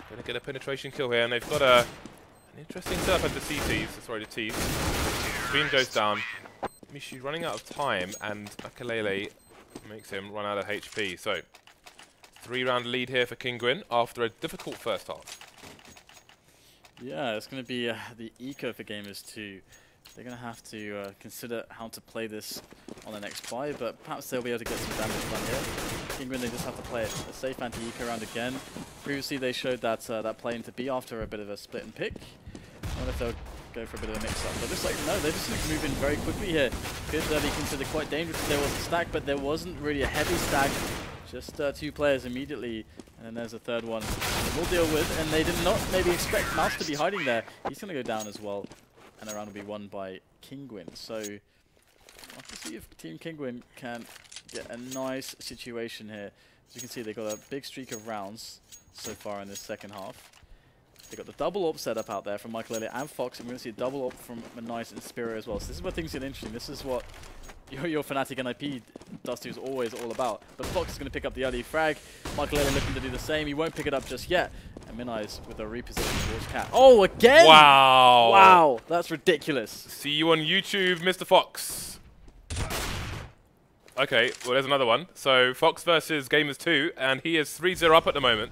going to get a penetration kill here, and they've got an interesting setup at the CTs. Sorry, the T's. Scream goes down. MICHU running out of time, and Mikail makes him run out of HP. So 3-round lead here for Kinguin after a difficult first half. Yeah, it's going to be the eco for Gamers2. They're going to have to consider how to play this on the next buy, but perhaps they'll be able to get some damage done here. Kinguin, they just have to play it a safe anti-eco round again. Previously, they showed that that play into B after a bit of a split and pick. I wonder if they'll go for a bit of a mix-up. But looks like, no, they're just going to move in very quickly here. Appears to be considered quite dangerous if there was a stack, but there wasn't really a heavy stack. Just 2 players immediately, and then there's a third one we'll deal with, and they did not maybe expect mouz to be hiding there. He's going to go down as well, and the round will be won by Kinguin. So I'll have to see if Team Kinguin can get a nice situation here. As you can see, they've got a big streak of rounds so far in this second half. They've got the double AWP setup out there from Mikail and Fox, and we're going to see a double AWP from MINISE and SZPERO as well. So this is where things get interesting. This is what your Fnatic and IP Dusty is always all about. But Fox is going to pick up the early frag. Mikail looking to do the same. He won't pick it up just yet. And MINISE with a reposition towards Cat. Oh, again! Wow! Wow, that's ridiculous. See you on YouTube, Mr. Fox. Okay, well, there's another one. So Fox versus Gamers2, and he is 3-0 up at the moment.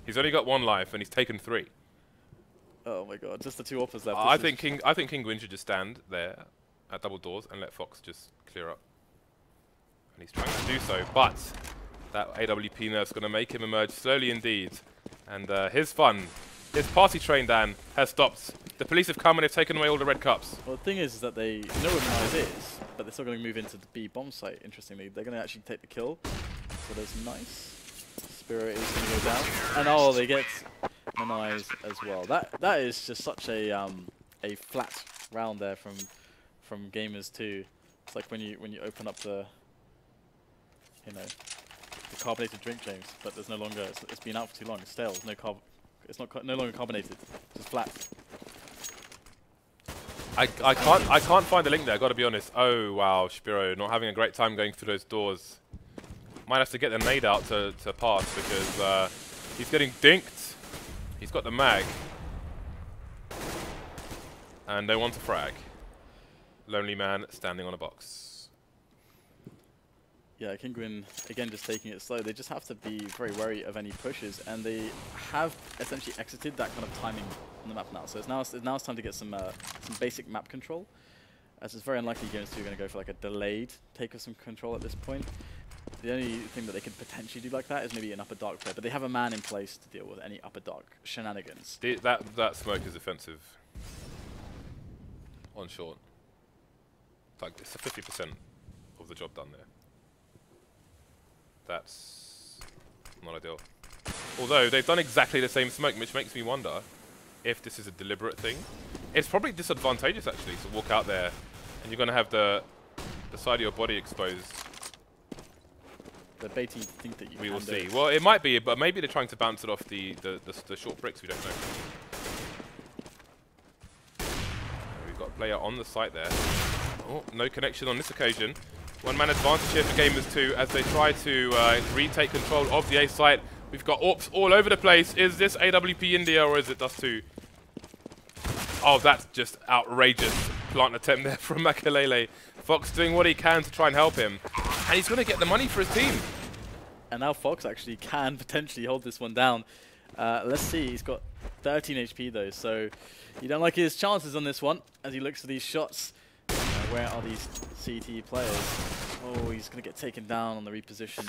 He's only got 1 life, and he's taken 3. Oh my god, just the 2 offers left. I think Kinguin should just stand there at double doors and let Fox just clear up. And he's trying to do so, but that AWP nerf's going to make him emerge slowly indeed. And his fun, his party train, Dan, has stopped. The police have come and they've taken away all the red cups. Well, the thing is that they know where MINISE is, but they're still going to move into the B bomb site, interestingly. They're going to actually take the kill. So there's nice. SZPERO is going to go down. And oh, they get MINISE as well. That is just such a flat round there from Gamers2. It's like when you open up the the carbonated drink, James, but there's no longer it's been out for too long. It's stale. It's no longer carbonated. It's just flat. I can't find the link there. Got to be honest. Oh wow, SZPERO not having a great time going through those doors. Might have to get the nade out to pass because he's getting dinked. He's got the mag, and they want to frag. Lonely man standing on a box. Yeah, Kinguin, again, just taking it slow. They just have to be very wary of any pushes, and they have essentially exited that kind of timing on the map now. So now it's time to get some basic map control, as it's very unlikely Gamers2 are going to go for like a delayed take of some control at this point. The only thing that they could potentially do like that is maybe an upper dark play, but they have a man in place to deal with any upper dark shenanigans. That smoke is offensive on short. Like, it's a 50% of the job done there. That's not ideal. Although they've done exactly the same smoke, which makes me wonder if this is a deliberate thing. It's probably disadvantageous actually to walk out there and you're going to have the side of your body exposed. The baiting think that you we will see. Well, it might be, but maybe they're trying to bounce it off the short bricks. We don't know. We've got a player on the site there. Oh, no connection on this occasion. 1-man advantage here for Gamers2 as they try to retake control of the A site. We've got AWPs all over the place. Is this AWP India or is it Dust2? Oh, that's just outrageous plant attempt there from Mikail. Fox doing what he can to try and help him. And he's going to get the money for his team. And now Fox actually can potentially hold this one down. Let's see, he's got 13 HP though, so you don't like his chances on this one as he looks for these shots. Where are these CT players? Oh, he's going to get taken down on the reposition.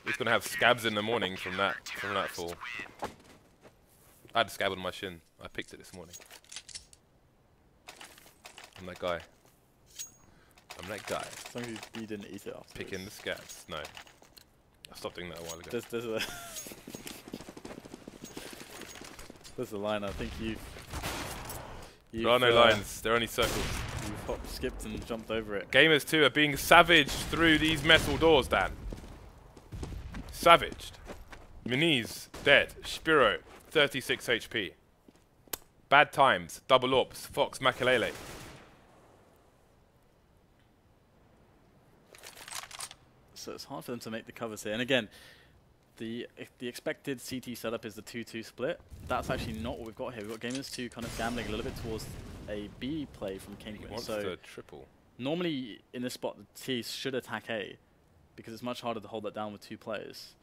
He's going to have scabs in the morning from that fall. I had a scab on my shin. I picked it this morning. I'm that guy. I'm that guy. As long as you didn't eat it afterwards. Picking the scabs. No. I stopped doing that a while ago. There's a There's the line. I think you've there are no lines. There are only circles. You've hopped, skipped, and jumped over it. Gamers2 are being savaged through these metal doors, Dan. Savaged. MINISE, dead. SZPERO, 36 HP. Bad times, double orbs, Fox, Makelele. So it's hard for them to make the covers here. And again, the expected CT setup is the 2-2 split. That's actually not what we've got here. We've got Gamers2 kind of gambling a little bit towards a B play from Kinguin. So to triple. Normally in this spot, the T should attack A because it's much harder to hold that down with 2 players.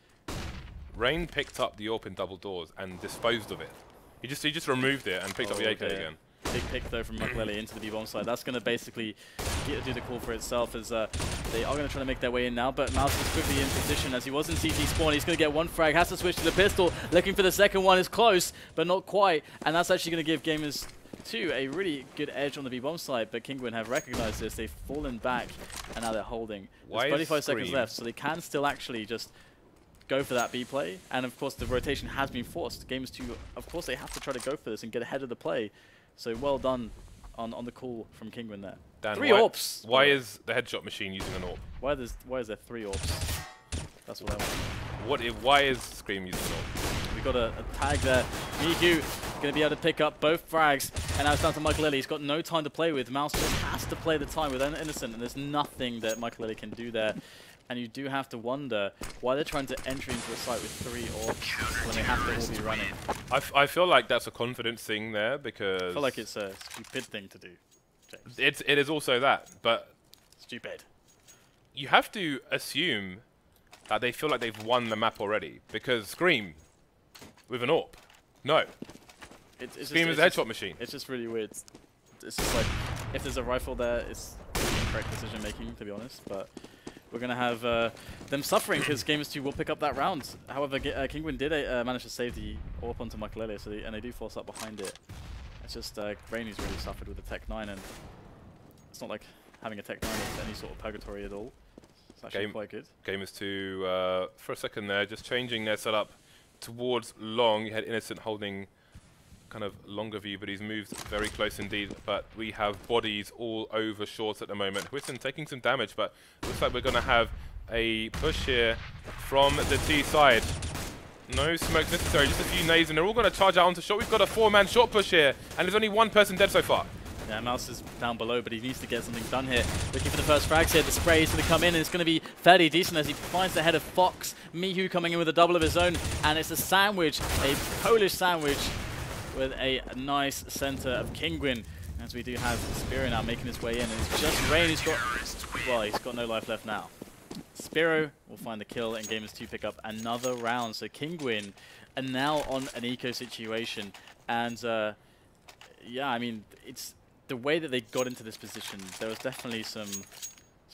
Rain picked up the AWP in double doors and disposed of it. He just removed it and picked up the AK again. Big pick though from Mikail into the B-bomb side. That's going to basically do the call for itself as they are going to try to make their way in now. But mouz is quickly in position as he was in CT spawn. He's going to get 1 frag, has to switch to the pistol. Looking for the second one, is close, but not quite. And that's actually going to give Gamers2 a really good edge on the B-bomb side. But Kinguin have recognized this. They've fallen back and now they're holding. There's 25 seconds left, so they can still actually just go for that B play. And of course the rotation has been forced. Gamers2, of course they have to try to go for this and get ahead of the play. So well done on the call from Kinguin there. Dan, 3 AWPs! Why is the headshot machine using an AWP? Why is there 3 AWPs? That's what I want. Why is Scream using an AWP? We got a tag there. MICHU going to be able to pick up both frags. And now it's down to Mikail. He's got no time to play with. mouz just has to play the time with Innocent. And there's nothing that Mikail can do there. And you do have to wonder why they're trying to enter into a site with 3 AWPs when they have to all be running. I feel like that's a confidence thing there because... I feel like it's a stupid thing to do, James. It is also that, but... Stupid. You have to assume that they feel like they've won the map already because Scream with an AWP. No. Scream is a headshot machine. It's just really weird. It's just like, if there's a rifle there, it's incorrect decision making, to be honest, but... We're going to have them suffering because Gamers2 will pick up that round. However, Kinguin did manage to save the AWP onto Mikail, and they do force up behind it. It's just Brainy's really suffered with the Tech 9, and it's not like having a Tech 9 is any sort of purgatory at all. It's actually quite good. Gamers2, for a second there, just changing their setup towards long. You had Innocent holding kind of longer view, but he's moved very close indeed. But we have bodies all over short at the moment. Whitson taking some damage, but looks like we're going to have a push here from the T side. No smoke necessary, just a few nades, and they're all going to charge out onto short. We've got a 4-man short push here, and there's only 1 person dead so far. Yeah, mouz is down below, but he needs to get something done here. Looking for the first frags here. The spray is going to come in, and it's going to be fairly decent as he finds the head of Fox. MICHU coming in with a double of his own, and it's a sandwich, a Polish sandwich, with a nice center of Kinguin, as we do have SZPERO now making his way in, and it's just Rain who's got, well, he's got no life left now. SZPERO will find the kill, and Gamers2 pick up another round. So Kinguin are now on an eco situation, and yeah, I mean, it's the way that they got into this position. There was definitely some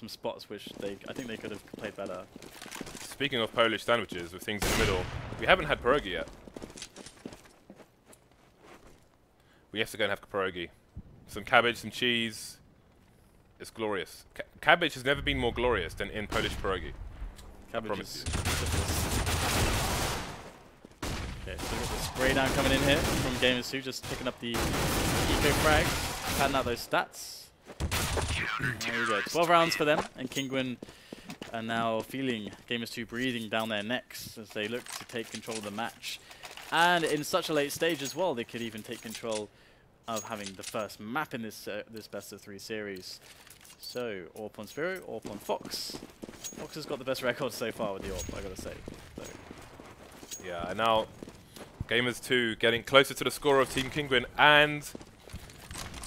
spots which I think they could have played better. Speaking of Polish sandwiches with things in the middle, we haven't had pierogi yet. We have to go and have pierogi. Some cabbage, some cheese. It's glorious. Cabbage has never been more glorious than in Polish pierogi. Cabbage is okay, so we've got the spray down coming in here from Gamers2, just picking up the eco frag, padding out those stats. There we go. 12 rounds for them, and Kinguin are now feeling Gamers2 breathing down their necks as they look to take control of the match. And in such a late stage as well, they could even take control of having the first map in this this best-of-3 series. So, AWP on SZPERO, AWP on Fox. Fox has got the best record so far with the AWP, I gotta say. So. Yeah, and now Gamers2 getting closer to the score of Team Kinguin, and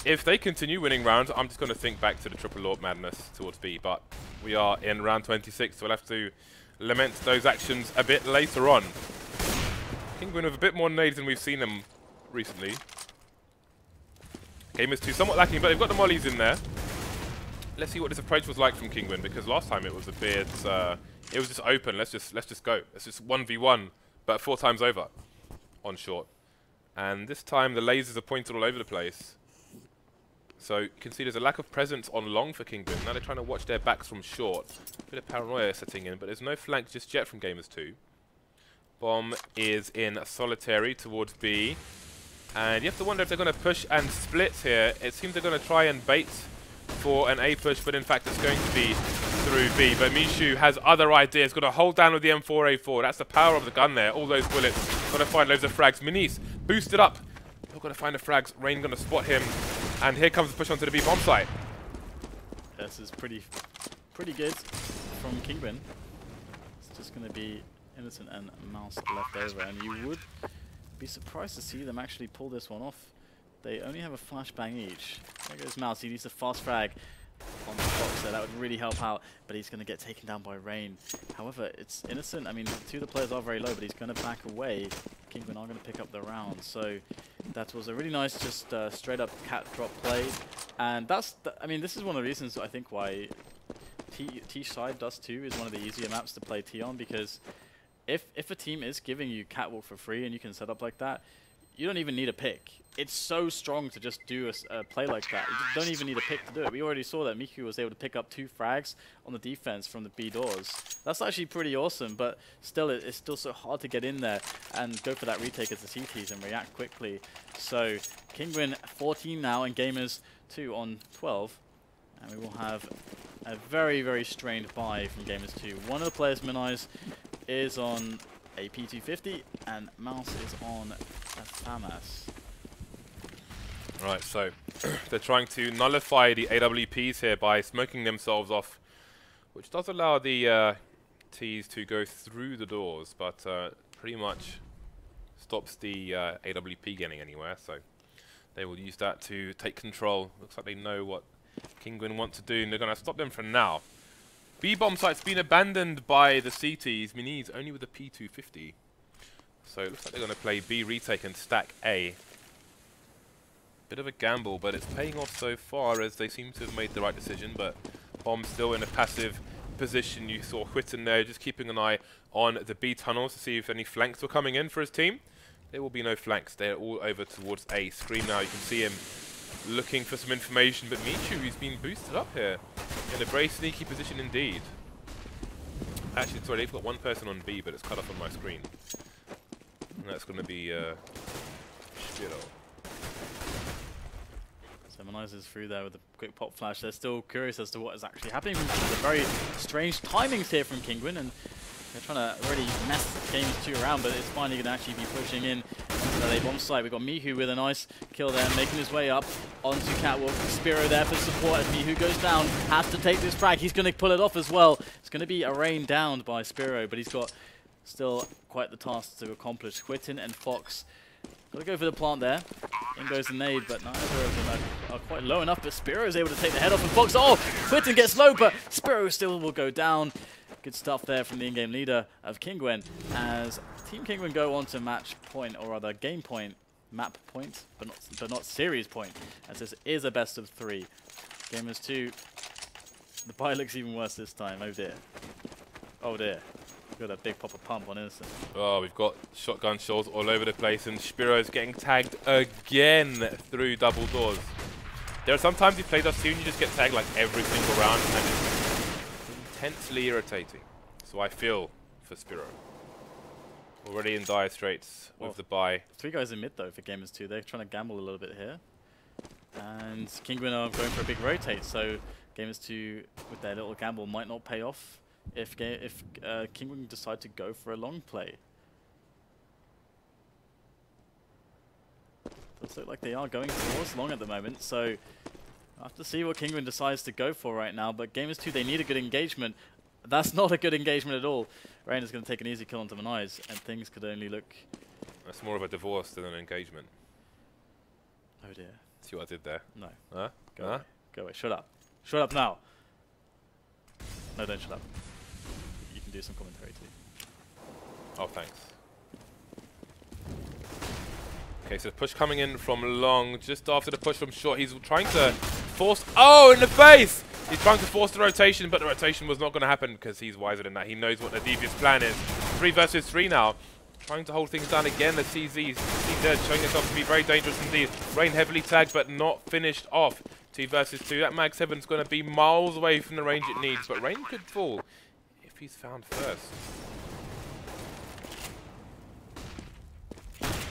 if they continue winning rounds, I'm just going to think back to the triple AWP madness towards B, but we are in round 26, so we'll have to lament those actions a bit later on. Kinguin with a bit more nades than we've seen them recently. Gamers2 somewhat lacking, but they've got the mollies in there. Let's see what this approach was like from Kinguin, because last time it was a bit, it was just open. Let's just go. Let's just 1v1, but 4 times over on short. And this time the lasers are pointed all over the place. So you can see there's a lack of presence on long for Kinguin. Now they're trying to watch their backs from short. A bit of paranoia setting in, but there's no flank just yet from Gamers2. Bomb is in solitary towards B. And you have to wonder if they're going to push and split here. It seems they're going to try and bait for an A push, but in fact it's going to be through B. But MICHU has other ideas. Got to hold down with the M4A4. That's the power of the gun there. All those bullets. Got to find loads of frags. MINISE boosted up. Not going to find the frags. Rain going to spot him. And here comes the push onto the B bomb site. This is pretty good from Kinguin. It's just going to be Innocent and Mouse left over, and you would be surprised to see them actually pull this one off. They only have a flashbang each. There goes Mouse. He needs a fast frag on the box there. That would really help out, but he's going to get taken down by Rain. However, it's Innocent. I mean, two of the players are very low, but he's going to back away. Kinguin are going to pick up the round. So that was a really nice, just straight up cat drop play. And that's, I mean, this is one of the reasons I think why T-Side Dust 2 is one of the easier maps to play T on, because if a team is giving you catwalk for free and you can set up like that, you don't even need a pick. It's so strong to just do a play like that. You just don't even need a pick to do it. We already saw that MICHU was able to pick up 2 frags on the defense from the B doors. That's actually pretty awesome, but still, it's still so hard to get in there and go for that retake as the CTs and react quickly. So Kinguin 14 now and Gamers2 on 12. And we will have a very, very strained buy from Gamers2. One of the players, MINISE, is on a P250 and Mouse is on a FAMAS. Right, so they're trying to nullify the AWPs here by smoking themselves off, which does allow the Ts to go through the doors, but pretty much stops the AWP getting anywhere, so they will use that to take control. Looks like they know what Kinguin want to do, and they're going to stop them for now. B-bomb site's been abandoned by the CTs. MINISE only with a P250. So it looks like they're going to play B retake and stack A. Bit of a gamble, but it's paying off so far as they seem to have made the right decision, but Bomb still in a passive position. You saw Whitten there just keeping an eye on the B tunnels to see if any flanks were coming in for his team. There will be no flanks. They're all over towards A. Scream now, you can see him looking for some information, but MICHU, who's been boosted up here in a very sneaky position indeed. Actually, sorry, they've got one person on B, but it's cut off on my screen. And that's going to be SZPERO. So MINISE is through there with a quick pop flash. They're still curious as to what is actually happening. There's a very strange timings here from Kinguin, and they're trying to really mess Gamers2 around, but it's finally going to actually be pushing in to the bomb site. We've got MICHU with a nice kill there, making his way up onto catwalk. SZPERO there for support as MICHU goes down. Has to take this frag. He's going to pull it off as well. It's going to be a rain downed by SZPERO, but he's got still quite the task to accomplish. Whitten and Fox got to go for the plant there. In goes the nade, but neither of them are quite low enough. But SZPERO is able to take the head off, and Fox, oh, Whitten gets low, but SZPERO still will go down. Good stuff there from the in-game leader of Kinguin as Team Kinguin go on to match point, or rather game point, map point, but not series point, as this is a best of 3. Gamers2, the buy looks even worse this time. Oh dear. Oh dear. We've got a big pop of pump on Innocent. Oh, we've got shotgun shells all over the place, and SZPERO's getting tagged again through double doors. There are some times you play Dust 2 and you just get tagged like every single round, and it's intensely irritating. So I feel for SZPERO. Already in dire straits with the buy. 3 guys in mid though for Gamers2. They're trying to gamble a little bit here. And Kinguin are going for a big rotate, so Gamers2 with their little gamble might not pay off if Kinguin decide to go for a long play. Does look like they are going towards long at the moment, so I'll have to see what Kinguin decides to go for right now, but Gamers2, they need a good engagement. That's not a good engagement at all. Rain is going to take an easy kill onto MINISE, and things could only look... That's more of a divorce than an engagement. Oh dear. See what I did there? No. Huh? Go away. Go away. Shut up. Shut up now. No, don't shut up. You can do some commentary too. Oh, thanks. Okay, so the push coming in from long, just after the push from short. He's trying to force... Oh, in the face! He's trying to force the rotation, but the rotation was not going to happen because he's wiser than that. He knows what the devious plan is. 3 versus 3 now. Trying to hold things down again. The CZ showing itself to be very dangerous indeed. Rain heavily tagged, but not finished off. 2 versus 2. That Mag 7 is going to be miles away from the range it needs, but Rain could fall if he's found first.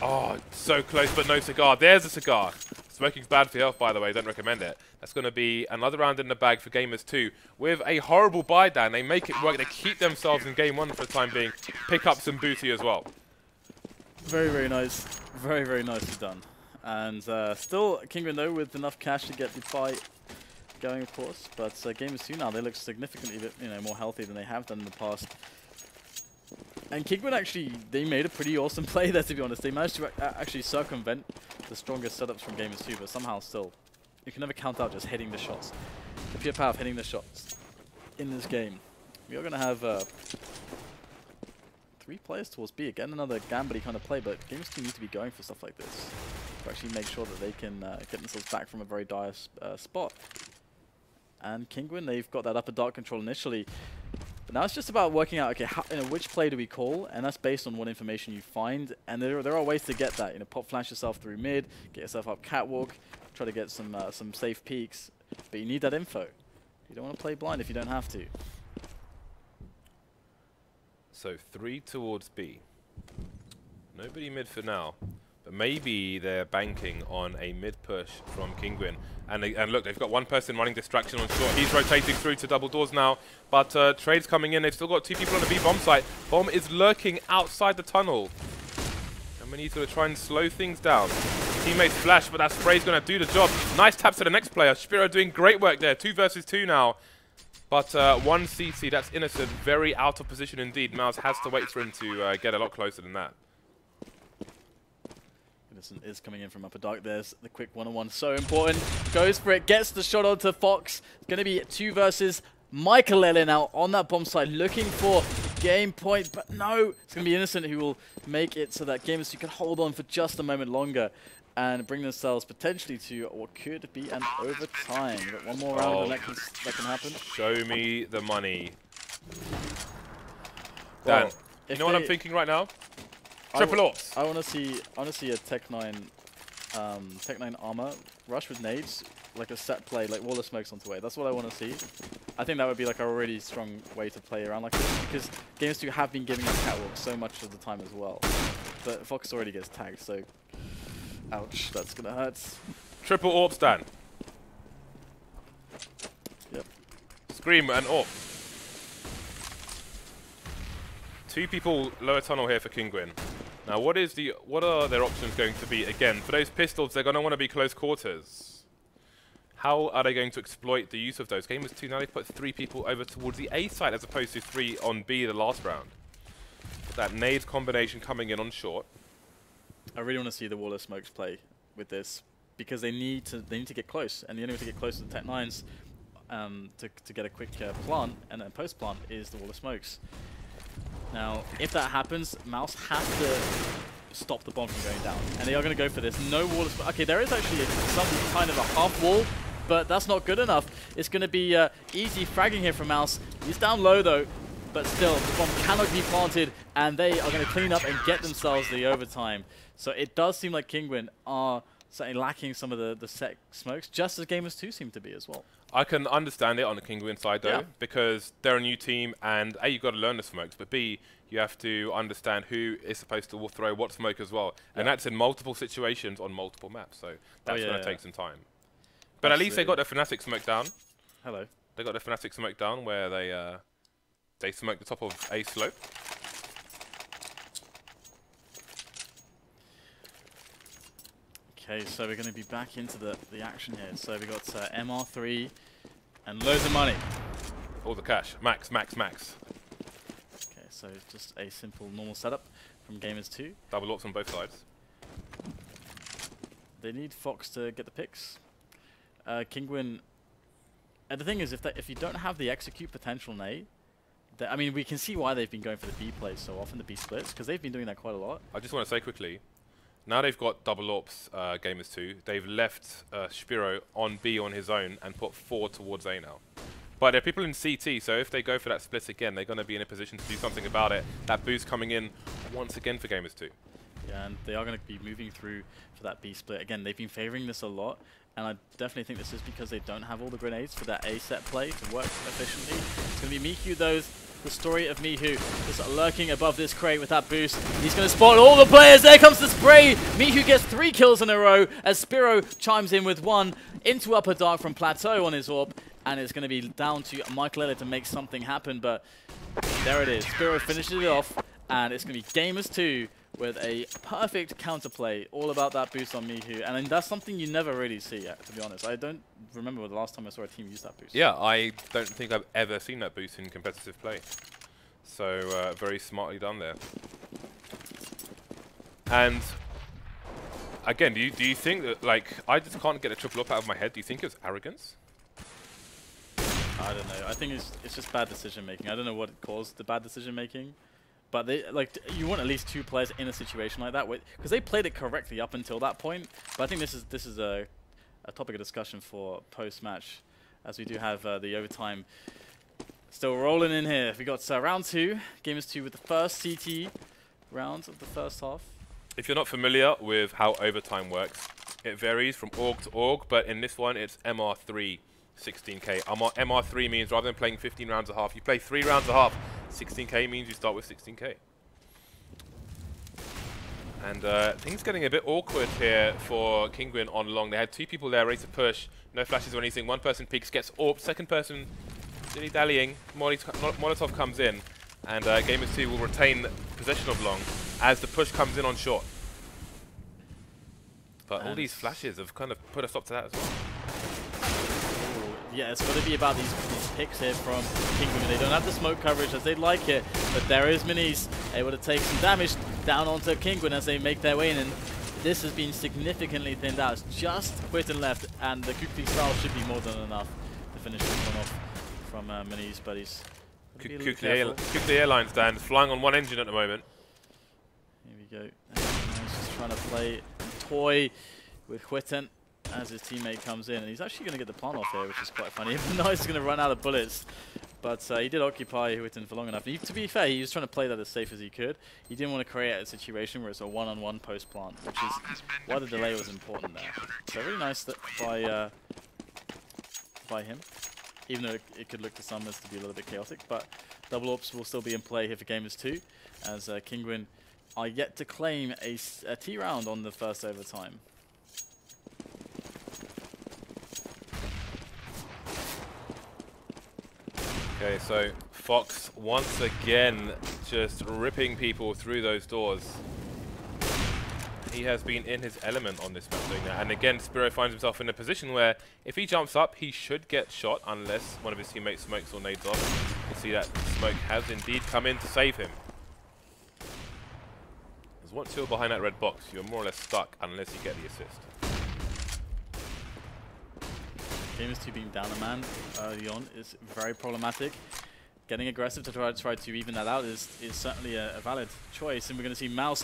Oh, so close, but no cigar. There's a cigar. Smoking's bad for your health, by the way. Don't recommend it. That's going to be another round in the bag for Gamers2 with a horrible buy down. They make it work. They keep themselves in game 1 for the time being. Pick up some booty as well. Very, very nice. Very, very nicely done. And still Kinguin, though, with enough cash to get the fight going, of course. But Gamers2 now, they look significantly more healthy than they have done in the past. And Kinguin actually, they made a pretty awesome play there, to be honest. They managed to actually circumvent the strongest setups from Gamers2, but somehow still, you can never count out just hitting the shots. The pure power of hitting the shots in this game. We are going to have 3 players towards B. Again, another gambly kind of play, but Gamers2 need to be going for stuff like this to actually make sure that they can get themselves back from a very dire spot. And Kinguin, they've got that upper dark control initially. But now it's just about working out, okay, which play do we call? And that's based on what information you find. And there are ways to get that. Pop flash yourself through mid, get yourself up catwalk, try to get some safe peeks. But you need that info. You don't want to play blind if you don't have to. So 3 towards B. Nobody mid for now. But maybe they're banking on a mid push from Kinguin. And look, they've got one person running distraction on short. He's rotating through to double doors now. But Trade's coming in. They've still got 2 people on the B bomb site. Bomb is lurking outside the tunnel. And we need to try and slow things down. Teammates flash, but that spray's going to do the job. Nice taps to the next player. SZPERO doing great work there. 2 versus 2 now. But 1 CT, that's Innocent. Very out of position indeed. Mouse has to wait for him to get a lot closer than that. Innocent is coming in from upper dark. There's the quick one-on-one, so important. Goes for it, gets the shot onto Fox. It's going to be 2 versus Mikail now on that bomb side, looking for game point, but no, it's going to be Innocent who will make it so that Gamers2 can hold on for just a moment longer and bring themselves potentially to what could be an overtime. We've got one more round and that can happen. Show me the money. Dan, you know what I'm thinking right now? Triple ops. I want to see a Tech 9 armor rush with nades, like a set play, like wall of smokes onto way. That's what I want to see. I think that would be like a really strong way to play around like this, because Gamers2 have been giving us catwalk so much of the time as well. But Fox already gets tagged, so ouch, that's gonna hurt. Triple orbs, Dan. Yep. Scream and orb. 2 people lower tunnel here for Kinguin. Now, what are their options going to be? Again, for those pistols, they're going to want to be close quarters. How are they going to exploit the use of those? Gamers2 now they've put 3 people over towards the A side as opposed to 3 on B the last round. But that nade combination coming in on short. I really want to see the wall of smokes play with this, because they need to get close, and the only way to get close to the Tech 9s to get a quick plant and then post plant is the wall of smokes. Now, if that happens, Mouse has to stop the bomb from going down, and they are going to go for this. No wall of smoke. Okay, there is actually some kind of a half wall, but that's not good enough. It's going to be easy fragging here from Mouse. He's down low though, but still, the bomb cannot be planted, and they are going to clean up and get themselves the overtime. So it does seem like Kinguin are certainly lacking some of the set smokes, just as Gamers2 seem to be as well. I can understand it on the Kinguin side though, because they're a new team, and A, you've got to learn the smokes, but B, you have to understand who is supposed to throw what smoke as well. And that's in multiple situations on multiple maps, so that's going to take some time. But at least they got their Fnatic smoke down. Hello. They got their Fnatic smoke down where they smoke the top of A slope. Okay, so we're going to be back into the action here. So we got MR3 and loads of money. All the cash. Max, max, max. Okay, so just a simple normal setup from Gamers2. Double ops on both sides. They need Fox to get the picks. Kinguin, and the thing is, if you don't have the execute potential in A, I mean, we can see why they've been going for the B plays so often, the B splits, because they've been doing that quite a lot. I just want to say quickly, now they've got double ops, Gamers2. They've left SZPERO on B on his own and put 4 towards A now. But there are people in CT, so if they go for that split again, they're going to be in a position to do something about it. That boost coming in once again for Gamers2. Yeah, and they are going to be moving through for that B split. Again, they've been favoring this a lot, and I definitely think this is because they don't have all the grenades for that A set play to work efficiently. It's going to be MICHU, though, the story of MICHU, just lurking above this crate with that boost. He's going to spot all the players. There comes the spray. MICHU gets 3 kills in a row as SZPERO chimes in with 1 into Upper Dark from Plateau on his AWP. And it's going to be down to Mikail to make something happen. But there it is. SZPERO finishes it off. And it's going to be Gamers2 with a perfect counterplay, all about that boost on MICHU. And that's something you never really see, to be honest. I don't remember the last time I saw a team use that boost. Yeah, I don't think I've ever seen that boost in competitive play. So very smartly done there. And again, do you think that, like, I just can't get a triple up out of my head. Do you think it was arrogance? I don't know. I think it's just bad decision making. I don't know what caused the bad decision making. But they, like, you want at least 2 players in a situation like that, because they played it correctly up until that point. But I think this is a topic of discussion for post-match, as we do have the overtime still rolling in here. We got round 2, Gamers2 with the first CT round of the first half. If you're not familiar with how overtime works, it varies from org to org, but in this one it's MR3 16k. MR3 means rather than playing 15 rounds a half, you play 3 rounds a half. 16k means you start with 16k. And things getting a bit awkward here for Kinguin on long. They had 2 people there ready to push. No flashes or anything. 1 person peeks, gets AWP. 2nd person dilly-dallying. Molotov comes in. And Gamers2 will retain possession of long as the push comes in on short. But all these flashes have kind of put a stop to that as well. Yeah, it's got to be about these picks here from Kinguin. They don't have the smoke coverage as they'd like it, but there is MINISE able to take some damage down onto Kinguin as they make their way in, and this has been significantly thinned out. It's just quit and left, and the Gplay style should be more than enough to finish this one off from MINISE, but he's Gplay airline stand flying on 1 engine at the moment. Here we go. He's just trying to play toy with Quitten as his teammate comes in, and he's actually going to get the plant off here, which is quite funny. MINISE is going to run out of bullets, but he did occupy Quitten for long enough. To be fair, he was trying to play that as safe as he could. He didn't want to create a situation where it's a one-on-one post plant, which is why the delay was important there. So really nice that by him, even though it could look to some as to be a little bit chaotic. But double AWPs will still be in play here for Gamers2, as Kinguin are yet to claim a T round on the first overtime. Okay, so Fox once again just ripping people through those doors. He has been in his element on this map doing that. And again, SZPERO finds himself in a position where if he jumps up, he should get shot unless one of his teammates smokes or nades off. You can see that smoke has indeed come in to save him. There's 1 2 behind that red box. You're more or less stuck unless you get the assist. Gamers2 being down a man early on is very problematic. Getting aggressive to try to even that out is certainly a valid choice. And we're going to see Mouse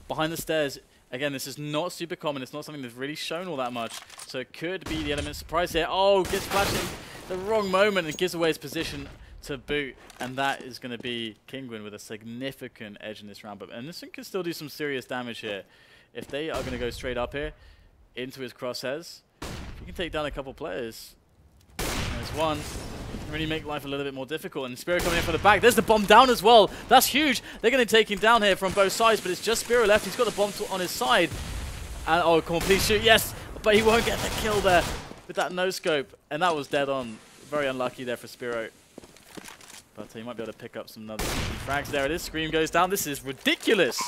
behind the stairs. Again, this is not super common. It's not something that's really shown all that much. So it could be the element of surprise here. Oh, gets flashed in the wrong moment and gives away his position to boot. And that is going to be Kinguin with a significant edge in this round. But Anderson can still do some serious damage here. If they are going to go straight up here into his crosshairs, you can take down a couple players. There's one. Really make life a little bit more difficult. And SZPERO coming in from the back. There's the bomb down as well. That's huge. They're going to take him down here from both sides, but it's just SZPERO left. He's got the bomb on his side. And oh, come on, please shoot. Yes, but he won't get the kill there with that no-scope. And that was dead on. Very unlucky there for SZPERO. But he might be able to pick up some other frags. There it is. Scream goes down. This is ridiculous.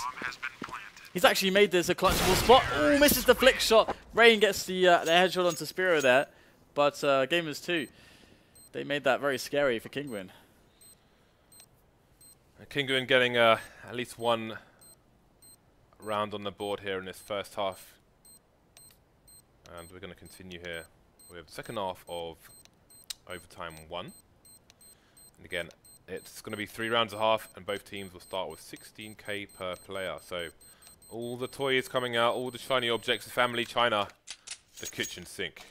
He's actually made this a clutchable spot. Oh, misses the flick shot. Rain gets the headshot onto SZPERO there. But Gamers2, they made that very scary for Kinguin. Kinguin getting at least 1 round on the board here in this first half. And we're going to continue here with the second half of overtime 1. And again, it's going to be 3 rounds a half, and both teams will start with 16k per player. So all the toys coming out, all the shiny objects, the family china, the kitchen sink.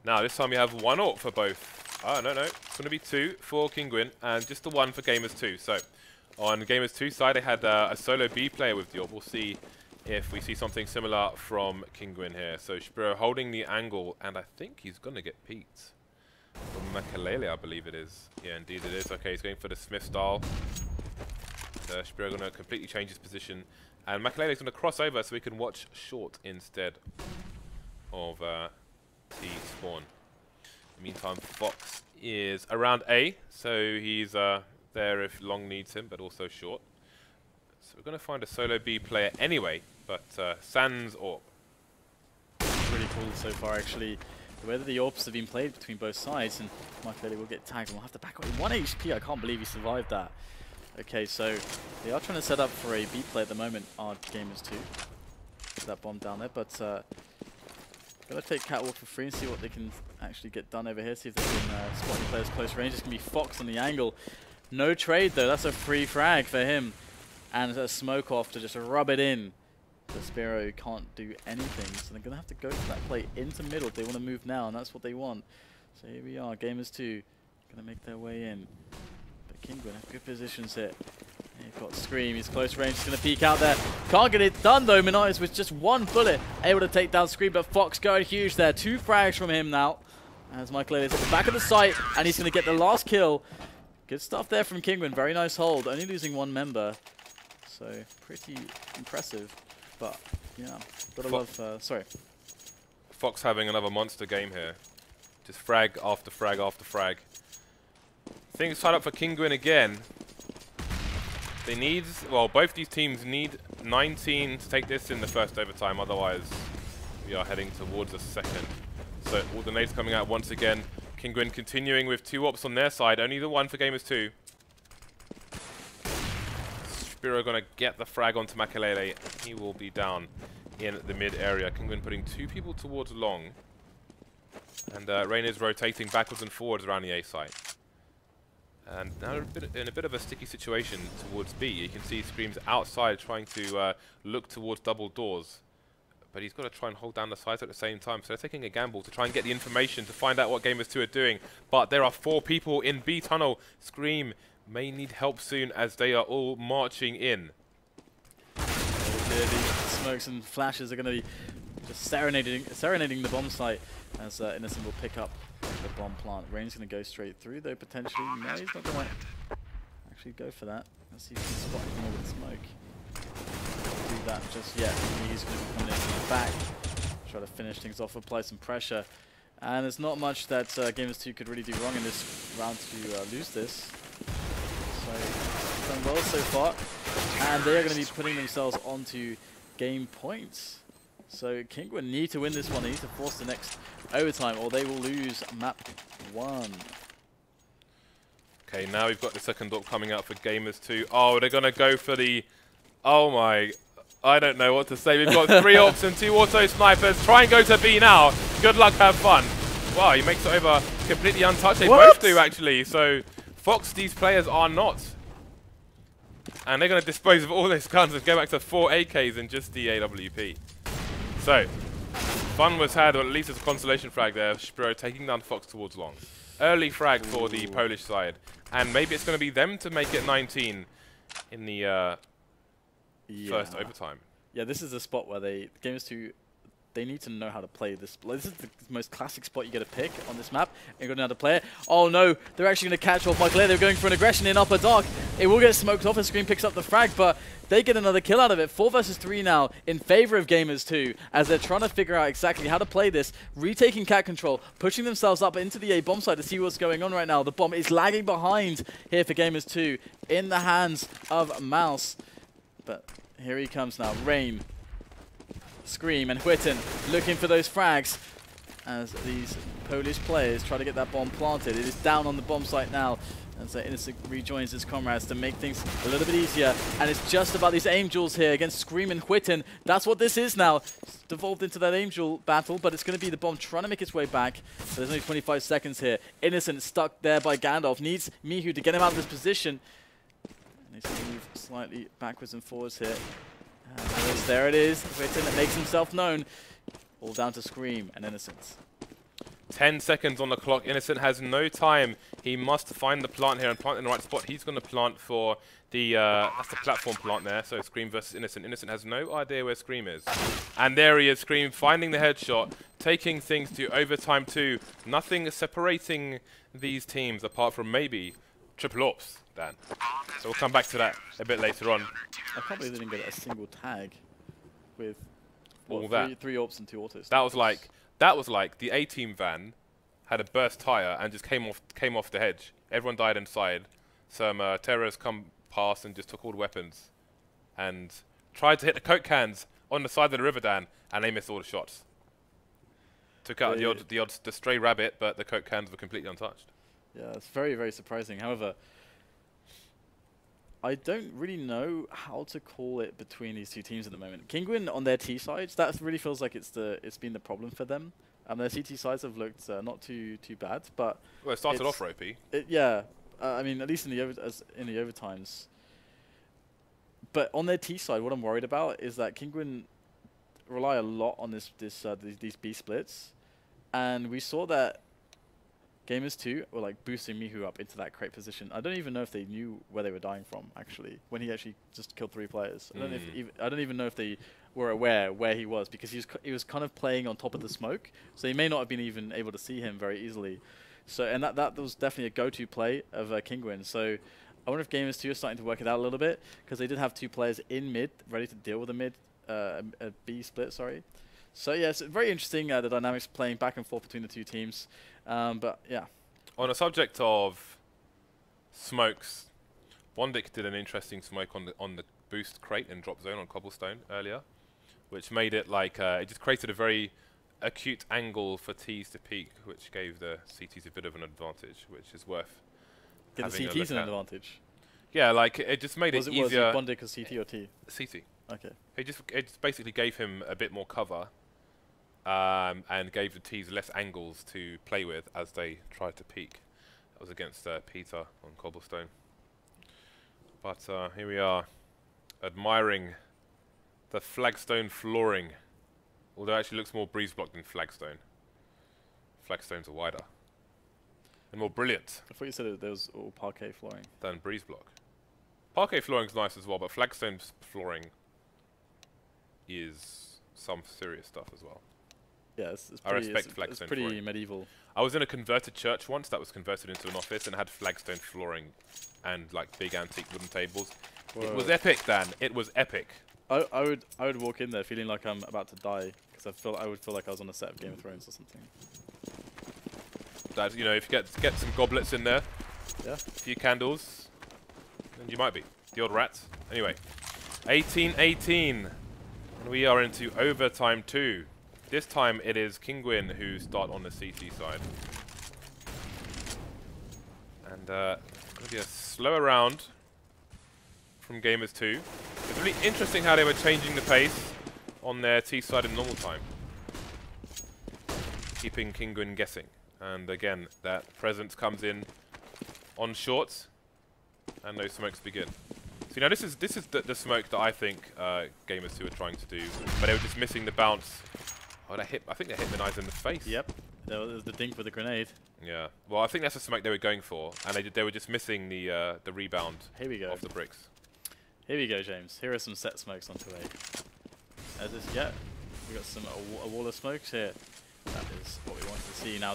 Now, this time we have 1 AWP for both. Oh, no. It's going to be 2 for Kinguin and just the 1 for Gamers2. So, on Gamers2 side, they had a solo B player with the AWP. We'll see if we see something similar from Kinguin here. So, SZPERO holding the angle, and I think he's going to get peeked. From Mikail, I believe it is. Yeah, indeed it is. Okay, he's going for the Smith style. SZPERO going to completely change his position. And Mikail is going to cross over so we can watch short instead of T spawn. In the meantime, Fox is around A, so he's there if long needs him, but also short. So we're going to find a solo B player anyway, but Sans Orb. Really cool so far, actually. The way that the orbs have been played between both sides, and Mikail will get tagged, and we'll have to back up. 1 HP, I can't believe he survived that. Okay, so they are trying to set up for a B play at the moment, our Gamers2. That bomb down there, but gonna take Catwalk for free and see what they can actually get done over here. See if they can spot the players close range. It's gonna be Fox on the angle. No trade though, that's a free frag for him. And a smoke off to just rub it in. The SZPERO can't do anything, so they're gonna have to go for that play into middle if they want to move now, and that's what they want. So here we are, Gamers2 gonna make their way in. But Kinguin have good positions here. They've got Scream, he's close range, he's going to peek out there. Can't get it done though, MINISE with just 1 bullet able to take down Scream, but Fox going huge there. 2 frags from him now. As Mikail is at the back of the site, and he's going to get the last kill. Good stuff there from Kinguin, very nice hold, only losing 1 member. So pretty impressive, but yeah, gotta love, sorry. Fox having another monster game here. Just frag after frag after frag. Things tied up for Kinguin again. They need, well, both these teams need 19 to take this in the first overtime, otherwise we are heading towards a second. So all the nades coming out once again. Kinguin continuing with 2 ops on their side, only the 1 for Gamers2. SZPERO gonna get the frag onto Mikail. He will be down in the mid area. Kinguin putting 2 people towards long. And Rain is rotating backwards and forwards around the A site. And now in a bit of a sticky situation towards B. You can see Scream's outside trying to look towards double doors. But he's got to try and hold down the sides at the same time. So they're taking a gamble to try and get the information to find out what Gamers2 are doing. But there are 4 people in B tunnel. Scream may need help soon as they are all marching in. The smokes and flashes are going to be just serenading the bomb site as Innocent will pick up the bomb plant. Rain's going to go straight through though, potentially. No, he's not going to actually go for that. Let's see if he can spot anything over the smoke. Do that just yet. He's going to be coming in from the back. Try to finish things off, apply some pressure. And there's not much that Gamers2 could really do wrong in this round to lose this. So, done well so far. And they are going to be putting themselves onto game points. So Kinguin need to win this one. They need to force the next overtime or they will lose map 1. Okay, now we've got the second op coming out for Gamers2. Oh, they're going to go for the... Oh my... I don't know what to say. We've got 3 ops and 2 auto snipers. Try and go to B now. Good luck, have fun. Wow, he makes it over completely untouched. They both do, actually. So Fox, these players are not. And they're going to dispose of all these guns and go back to 4 AKs and just the AWP. So, fun was had, or at least as a consolation frag there. SZPERO taking down Fox towards long. Early frag for the Polish side. And maybe it's going to be them to make it 19 in the first overtime. Yeah, this is a spot where Gamers2, they need to know how to play this. This is the most classic spot you get to pick on this map. You're going to know how to play it. Oh no, they're actually going to catch off Mikail. They're going for an aggression in upper dark. It will get smoked off and Scream picks up the frag, but they get another kill out of it. 4 versus 3 now in favor of Gamers2 as they're trying to figure out exactly how to play this. Retaking cat control, pushing themselves up into the A bomb site to see what's going on right now. The bomb is lagging behind here for Gamers2 in the hands of Mouse. But here he comes now. Rain, Scream and Whitten looking for those frags as these Polish players try to get that bomb planted. It is down on the bomb site now as Innocent rejoins his comrades to make things a little bit easier. And it's just about these Angels here against Scream and Whitten. That's what this is now. It's devolved into that Angel battle, but it's going to be the bomb trying to make its way back. But there's only 25 seconds here. Innocent stuck there by Gandalf. Needs MICHU to get him out of this position. And he's going to move slightly backwards and forwards here. There it is. Whitten makes himself known. All down to Scream and Innocent. 10 seconds on the clock. Innocent has no time. He must find the plant here and plant in the right spot. He's going to plant for the, that's the platform plant there. So Scream versus Innocent. Innocent has no idea where Scream is. And there he is, Scream finding the headshot, taking things to overtime 2. Nothing separating these teams apart from maybe triple ops, Dan. So we'll come back to that a bit later on. I can't believe they didn't get a single tag with all that. Three ops and 2 autos. That was like the A-team van had a burst tire and just came off the hedge. Everyone died inside. Some terrorists come past and just took all the weapons and tried to hit the Coke cans on the side of the river, Dan, and they missed all the shots. Took out the stray rabbit, but the Coke cans were completely untouched. Yeah, it's very, very surprising. However, I don't really know how to call it between these 2 teams at the moment. Kinguin on their T sides, that really feels like it's been the problem for them. Their CT sides have looked not too bad, but well, it started off ropey. Yeah, I mean at least in the overtimes. But on their T side, what I'm worried about is that Kinguin rely a lot on these B splits, and we saw that Gamers2 were like boosting MICHU up into that crate position. I don't even know if they knew where they were dying from, actually, when he actually just killed 3 players. I don't even know if they were aware where he was, because he was kind of playing on top of the smoke, so they may not have been even able to see him very easily. So and that was definitely a go-to play of Kinguin. So I wonder if Gamers2 are starting to work it out a little bit, because they did have 2 players in mid ready to deal with a B split, sorry. So yeah, it's very interesting, the dynamics playing back and forth between the 2 teams. But yeah. On the subject of smokes, Bondic did an interesting smoke on the boost crate in drop zone on cobblestone earlier, which made it like it just created a very acute angle for T's to peak, which gave the CTs a bit of an advantage, which is worth Get the CTs an advantage. Yeah, like it just made it easier. Was it Bondic or CT or T? CT. Okay. It just basically gave him a bit more cover. And gave the T's less angles to play with as they tried to peek. That was against PETA on cobblestone. But here we are, admiring the flagstone flooring. Although it actually looks more breeze block than flagstone. Flagstones are wider and more brilliant. I thought you said there was all parquet flooring. Than breeze block. Parquet flooring's nice as well, but flagstone flooring is some serious stuff as well. Yeah, it's I respect flagstone it's pretty flooring. medieval. I was in a converted church once that was converted into an office and had flagstone flooring and like big antique wooden tables. Whoa. It was epic, Dan. It was epic. I would walk in there feeling like I'm about to die, because I would feel like I was on a set of Game of Thrones or something. That, you know, if you get some goblets in there, yeah, a few candles, then you might be. The old rats. Anyway, 18-18, and we are into overtime 2. This time it is Kinguin who start on the CT side. And it'll be a slower round from Gamers2. It's really interesting how they were changing the pace on their T side in normal time, keeping Kinguin guessing. And again, that presence comes in on shorts, and those smokes begin. So you know, this is the smoke that I think Gamers2 are trying to do, but they were just missing the bounce. Oh, I think they hit MINISE in the face. Yep, there was the dink with the grenade. Yeah, well, I think that's the smoke they were going for, and they were just missing the rebound. Here we go. Off the bricks. Here we go, James. Here are some set smokes onto A. As this, yeah, we got some a wall of smokes here. That is what we wanted to see. Now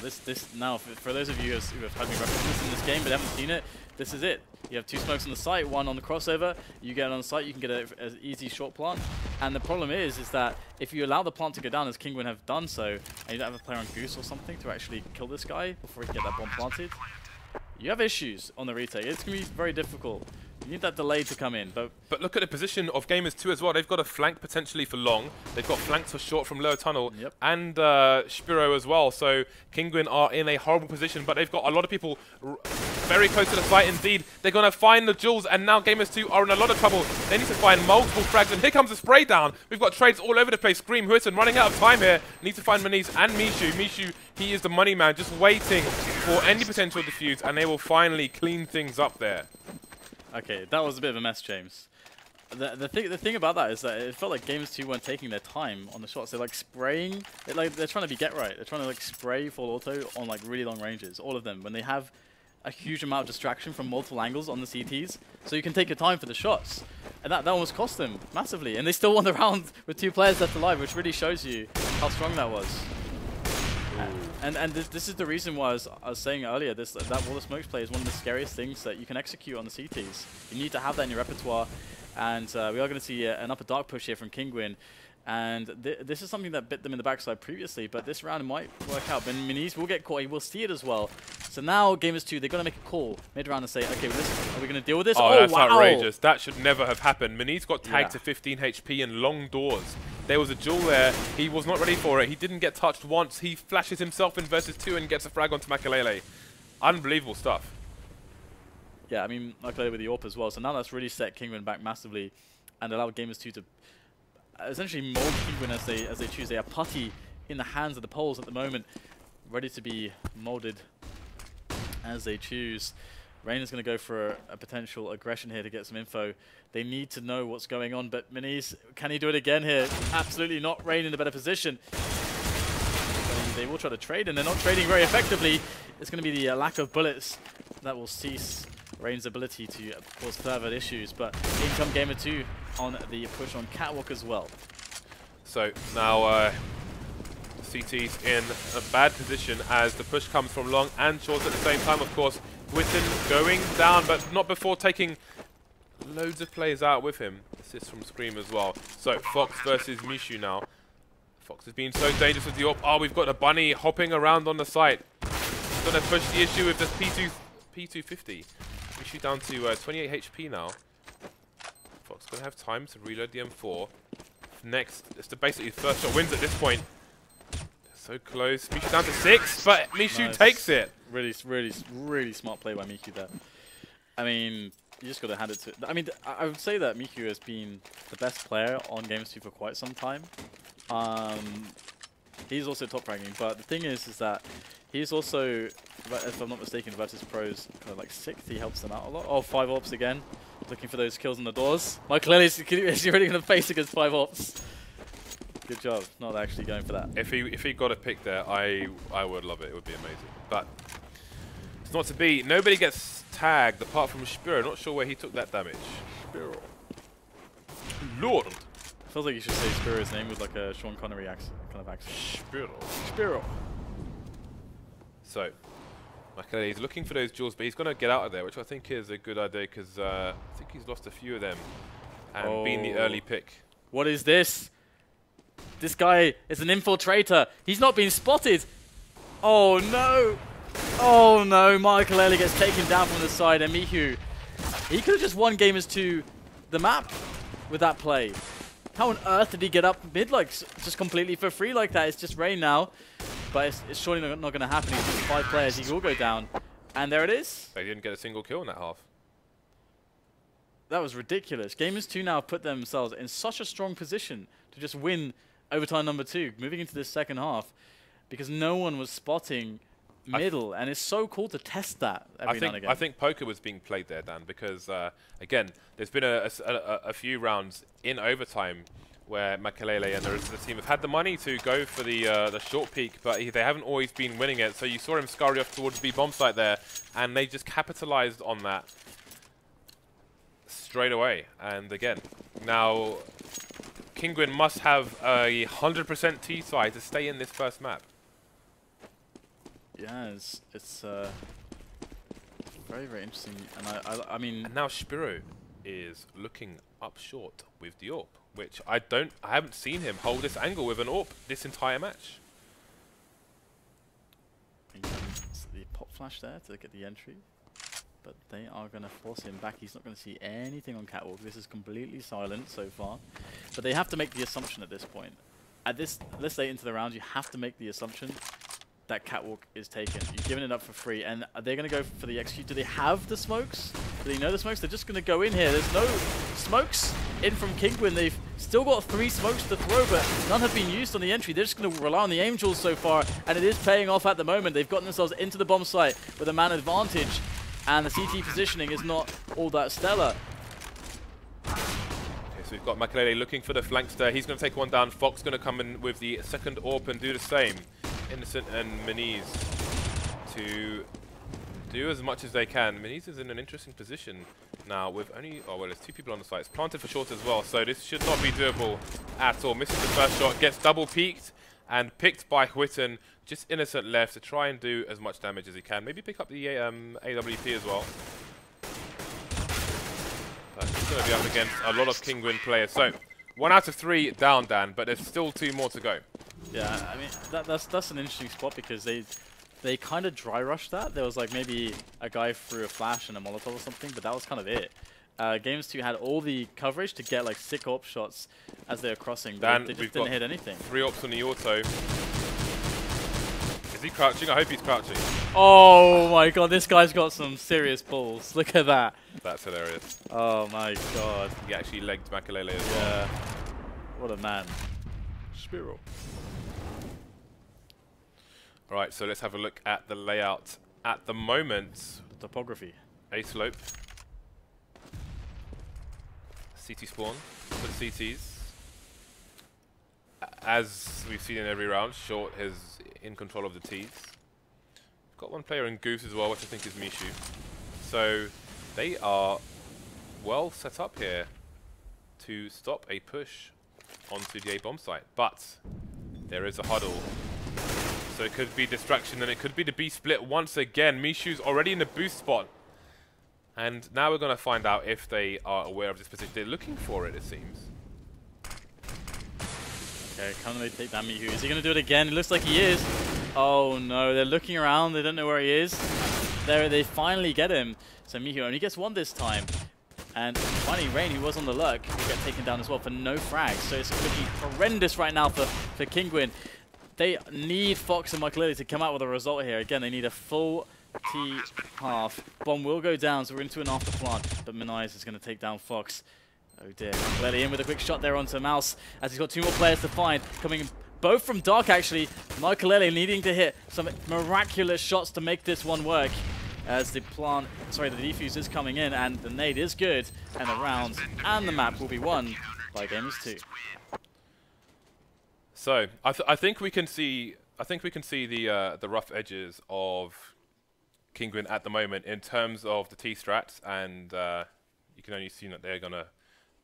now for those of you who have had me reference this in this game but haven't seen it, this is it. You have 2 smokes on the site, 1 on the crossover. You get it on the site, you can get an easy short plant. And the problem is that if you allow the plant to go down, as Kinguin have done so, and you don't have a player on Goose or something to actually kill this guy before he can get that bomb planted, you have issues on the retake. It's going to be very difficult. You need that delay to come in. But look at the position of Gamers2 as well. They've got a flank potentially for long. They've got flanks for short from lower tunnel. Yep. And SZPERO as well. So Kinguin are in a horrible position, but they've got a lot of people very close to the site indeed. They're going to find the jewels, and now Gamers2 are in a lot of trouble. They need to find multiple frags, and here comes the spray down. We've got trades all over the place. Scream, Huiton running out of time here. Need to find MINISE and MICHU. MICHU, he is the money man, just waiting for any potential defuse, and they will finally clean things up there. Okay, that was a bit of a mess, James. The thing about that is that it felt like Gamers2 weren't taking their time on the shots. They're like spraying. They're trying to be get right. They're trying to like spray full auto on like really long ranges. All of them when they have a huge amount of distraction from multiple angles on the CTs, so you can take your time for the shots. And that almost cost them massively. And they still won the round with 2 players left alive, which really shows you how strong that was. And this is the reason why I was saying earlier, that wall of smokes play is one of the scariest things that you can execute on the CTs. You need to have that in your repertoire. And we are going to see an upper dark push here from Kinguin. And this is something that bit them in the backside previously, but this round it might work out. But MINISE will get caught, he will see it as well. So now Gamers2, they're going to make a call mid-round and say, okay, well, listen, are we going to deal with this? Oh, that's wow. outrageous. That should never have happened. MINISE got tagged to 15 HP and long doors. There was a duel there. He was not ready for it. He didn't get touched once. He flashes himself in versus 2 and gets a frag onto Mikail. Unbelievable stuff. Yeah, I mean, Mikail with the AWP as well. So now that's really set Kinguin back massively and allowed Gamers2 to essentially mold Kinguin as they choose. They are putty in the hands of the Poles at the moment, ready to be molded as they choose. Rain is going to go for a potential aggression here to get some info. They need to know what's going on, but MINISE, can he do it again here? Absolutely not. Rain in a better position. They will try to trade, and they're not trading very effectively. It's going to be the lack of bullets that will cease Rain's ability to cause further issues, but in come Gamer2 on the push on Catwalk as well. So now CT's in a bad position as the push comes from long and short at the same time, of course. Witten going down, but not before taking loads of players out with him. Assist from Scream as well. So Fox versus MICHU now. Fox has been so dangerous with the AWP. Oh, we've got a bunny hopping around on the site. Going to push the issue with this P250. MICHU down to 28 HP now. Fox going to have time to reload the M4. Next, it's basically the first shot wins at this point. So close. MICHU down to 6, but MICHU takes it. Really smart play by MICHU there. I mean, you just got to hand it to... I mean, I would say that MICHU has been the best player on Gamers2 for quite some time. He's also top ranking, but the thing is that he's also, if I'm not mistaken, Virtus.Pro's kind of like 6th. He helps them out a lot. Oh, 5 AWPs again. Looking for those kills on the doors. Mikail is already going to face against 5 AWPs. Good job, not actually going for that. If he got a pick there, I would love it. It would be amazing. But it's not to be. Nobody gets tagged apart from SZPERO. Not sure where he took that damage. SZPERO. Lord. Feels like you should say SZPERO's name with like a Sean Connery kind of accent. SZPERO. So, Mikail is looking for those jewels, but he's going to get out of there, which I think is a good idea because I think he's lost a few of them and been the early pick. What is this? This guy is an infiltrator. He's not been spotted. Oh no. Oh no. Mikail gets taken down from the side, and MICHU, he could have just won Gamers2 the map with that play. How on earth did he get up mid like just completely for free like that? It's just Rain now. But it's surely not going to happen. He's just 5 players. He will go down. And there it is. They didn't get a single kill in that half. That was ridiculous. Gamers2 now put themselves in such a strong position to just win overtime number 2, moving into this second half, because no one was spotting middle, and it's so cool to test that every now and again. I think poker was being played there, Dan, because again, there's been a few rounds in overtime where Mikail and the rest of the team have had the money to go for the short peek, but they haven't always been winning it. So you saw him scurry off towards the B-bomb site there, and they just capitalized on that straight away. And again, now Kinguin must have a 100% T-side to stay in this first map. Yeah, it's very, very interesting. And I mean... And now SZPERO is looking up short with the AWP, which I haven't seen him hold this angle with an AWP this entire match. The pop flash there to get the entry, but they are going to force him back. He's not going to see anything on Catwalk. This is completely silent so far, but they have to make the assumption at this point. At this late into the round, you have to make the assumption that Catwalk is taken. You've given it up for free, and they're going to go for the execute. Do they have the smokes? Do they know the smokes? They're just going to go in here. There's no smokes in from Kinguin. They've still got 3 smokes to throw, but none have been used on the entry. They're just going to rely on the Angels so far, and it is paying off at the moment. They've gotten themselves into the bomb site with a man advantage, and the CT positioning is not all that stellar. we've got Mikail looking for the flanks there. He's going to take one down. Fox going to come in with the second AWP and do the same. Innocent and MINISE to do as much as they can. MINISE is in an interesting position now with only, oh well, there's 2 people on the site. It's planted for short as well, so this should not be doable at all. Misses the first shot, gets double peeked and picked by Whitten. Just Innocent left to try and do as much damage as he can. Maybe pick up the AWP as well. But he's going to be up against a lot of Kinguin players. So 1 out of 3 down, Dan, but there's still 2 more to go. Yeah, I mean that's an interesting spot because they kind of dry rushed that. There was like maybe a guy threw a flash and a Molotov or something, but that was kind of it. Gamers2 had all the coverage to get like sick AWP shots as they were crossing, but they just didn't hit anything. 3 AWPs on the auto. Is he crouching? I hope he's crouching. Oh my god, this guy's got some serious balls. Look at that. That's hilarious. Oh my god. He actually legged Mikail as well. Yeah. What a man. SZPERO. Alright, so let's have a look at the layout at the moment. Topography. A slope. CT spawn for the CTs. As we've seen in every round, Short is in control of the Ts. Got one player in Goose as well, which I think is MICHU. So they are well set up here to stop a push onto the A bomb site. But there is a huddle. So it could be distraction and it could be the B split once again. MICHU's already in the boost spot. And now we're going to find out if they are aware of this position. They're looking for it, it seems. Okay, can they take that MICHU? Is he going to do it again? It looks like he is. Oh no, they're looking around. They don't know where he is. They finally get him. So MICHU only gets 1 this time. And finally, Rain, who was on the lurk, will get taken down as well for no frags. So it's looking horrendous right now for Kinguin. They need Fox and Mikail to come out with a result here. Again, they need a full T half. Bomb will go down, so we're into an after plant. But MINISE is going to take down Fox. Oh dear. Mikail in with a quick shot there onto Mouse, as he's got 2 more players to find. Coming both from Dark, actually. Mikail needing to hit some miraculous shots to make this one work. As the defuse is coming in, and the nade is good. And the round and the map will be won by Gamers2. So I think we can see the rough edges of Kinguin at the moment in terms of the T strats, and you can only assume that they're gonna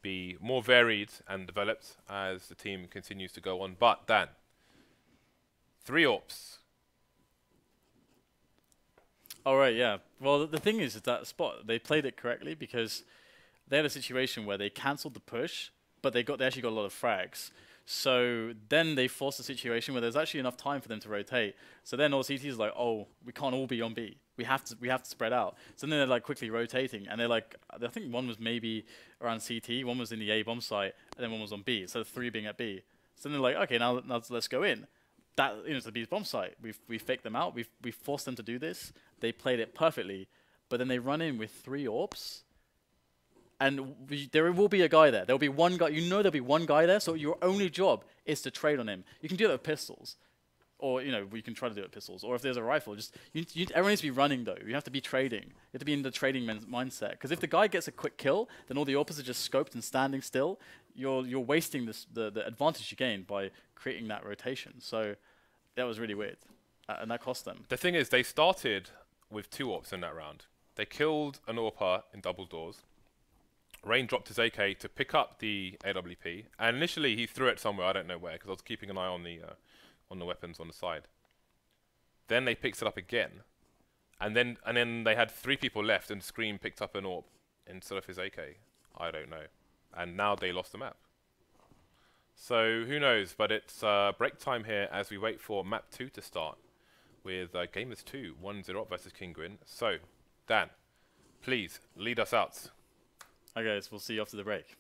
be more varied and developed as the team continues to go on. But Dan, 3 AWPs. All right, yeah. Well, the thing is that spot they played it correctly because they had a situation where they cancelled the push, but they actually got a lot of frags. So then they forced a situation where there's actually enough time for them to rotate. So then all CT is like, oh, we can't all be on B. We have to spread out. So then they're like quickly rotating, and they're like, I think one was maybe around CT, one was in the A bomb site, and then one was on B. So 3 being at B. So then they're like, okay, now let's go in. That it's the B bomb site. We faked them out. We forced them to do this. They played it perfectly, but then they run in with 3 AWPs. And there will be a guy there. There'll be one guy. You know there'll be one guy there, so your only job is to trade on him. You can do that with pistols. Or, you know, we can try to do it with pistols. Or if there's a rifle, just everyone needs to be running, though. You have to be trading. You have to be in the trading mindset. Because if the guy gets a quick kill, then all the AWPs are just scoped and standing still. You're wasting the advantage you gain by creating that rotation. So that was really weird. And that cost them. The thing is, they started with 2 AWPs in that round. They killed an AWPer in double doors. Rain dropped his AK to pick up the AWP, and initially he threw it somewhere, I don't know where, because I was keeping an eye on the weapons on the side. Then they picked it up again, and then they had 3 people left, and Scream picked up an AWP instead of his AK. I don't know, and now they lost the map. So who knows? But it's break time here as we wait for map 2 to start with Gamers2 1-0 up versus Kinguin. So Dan, please lead us out. Okay, so we'll see you after the break.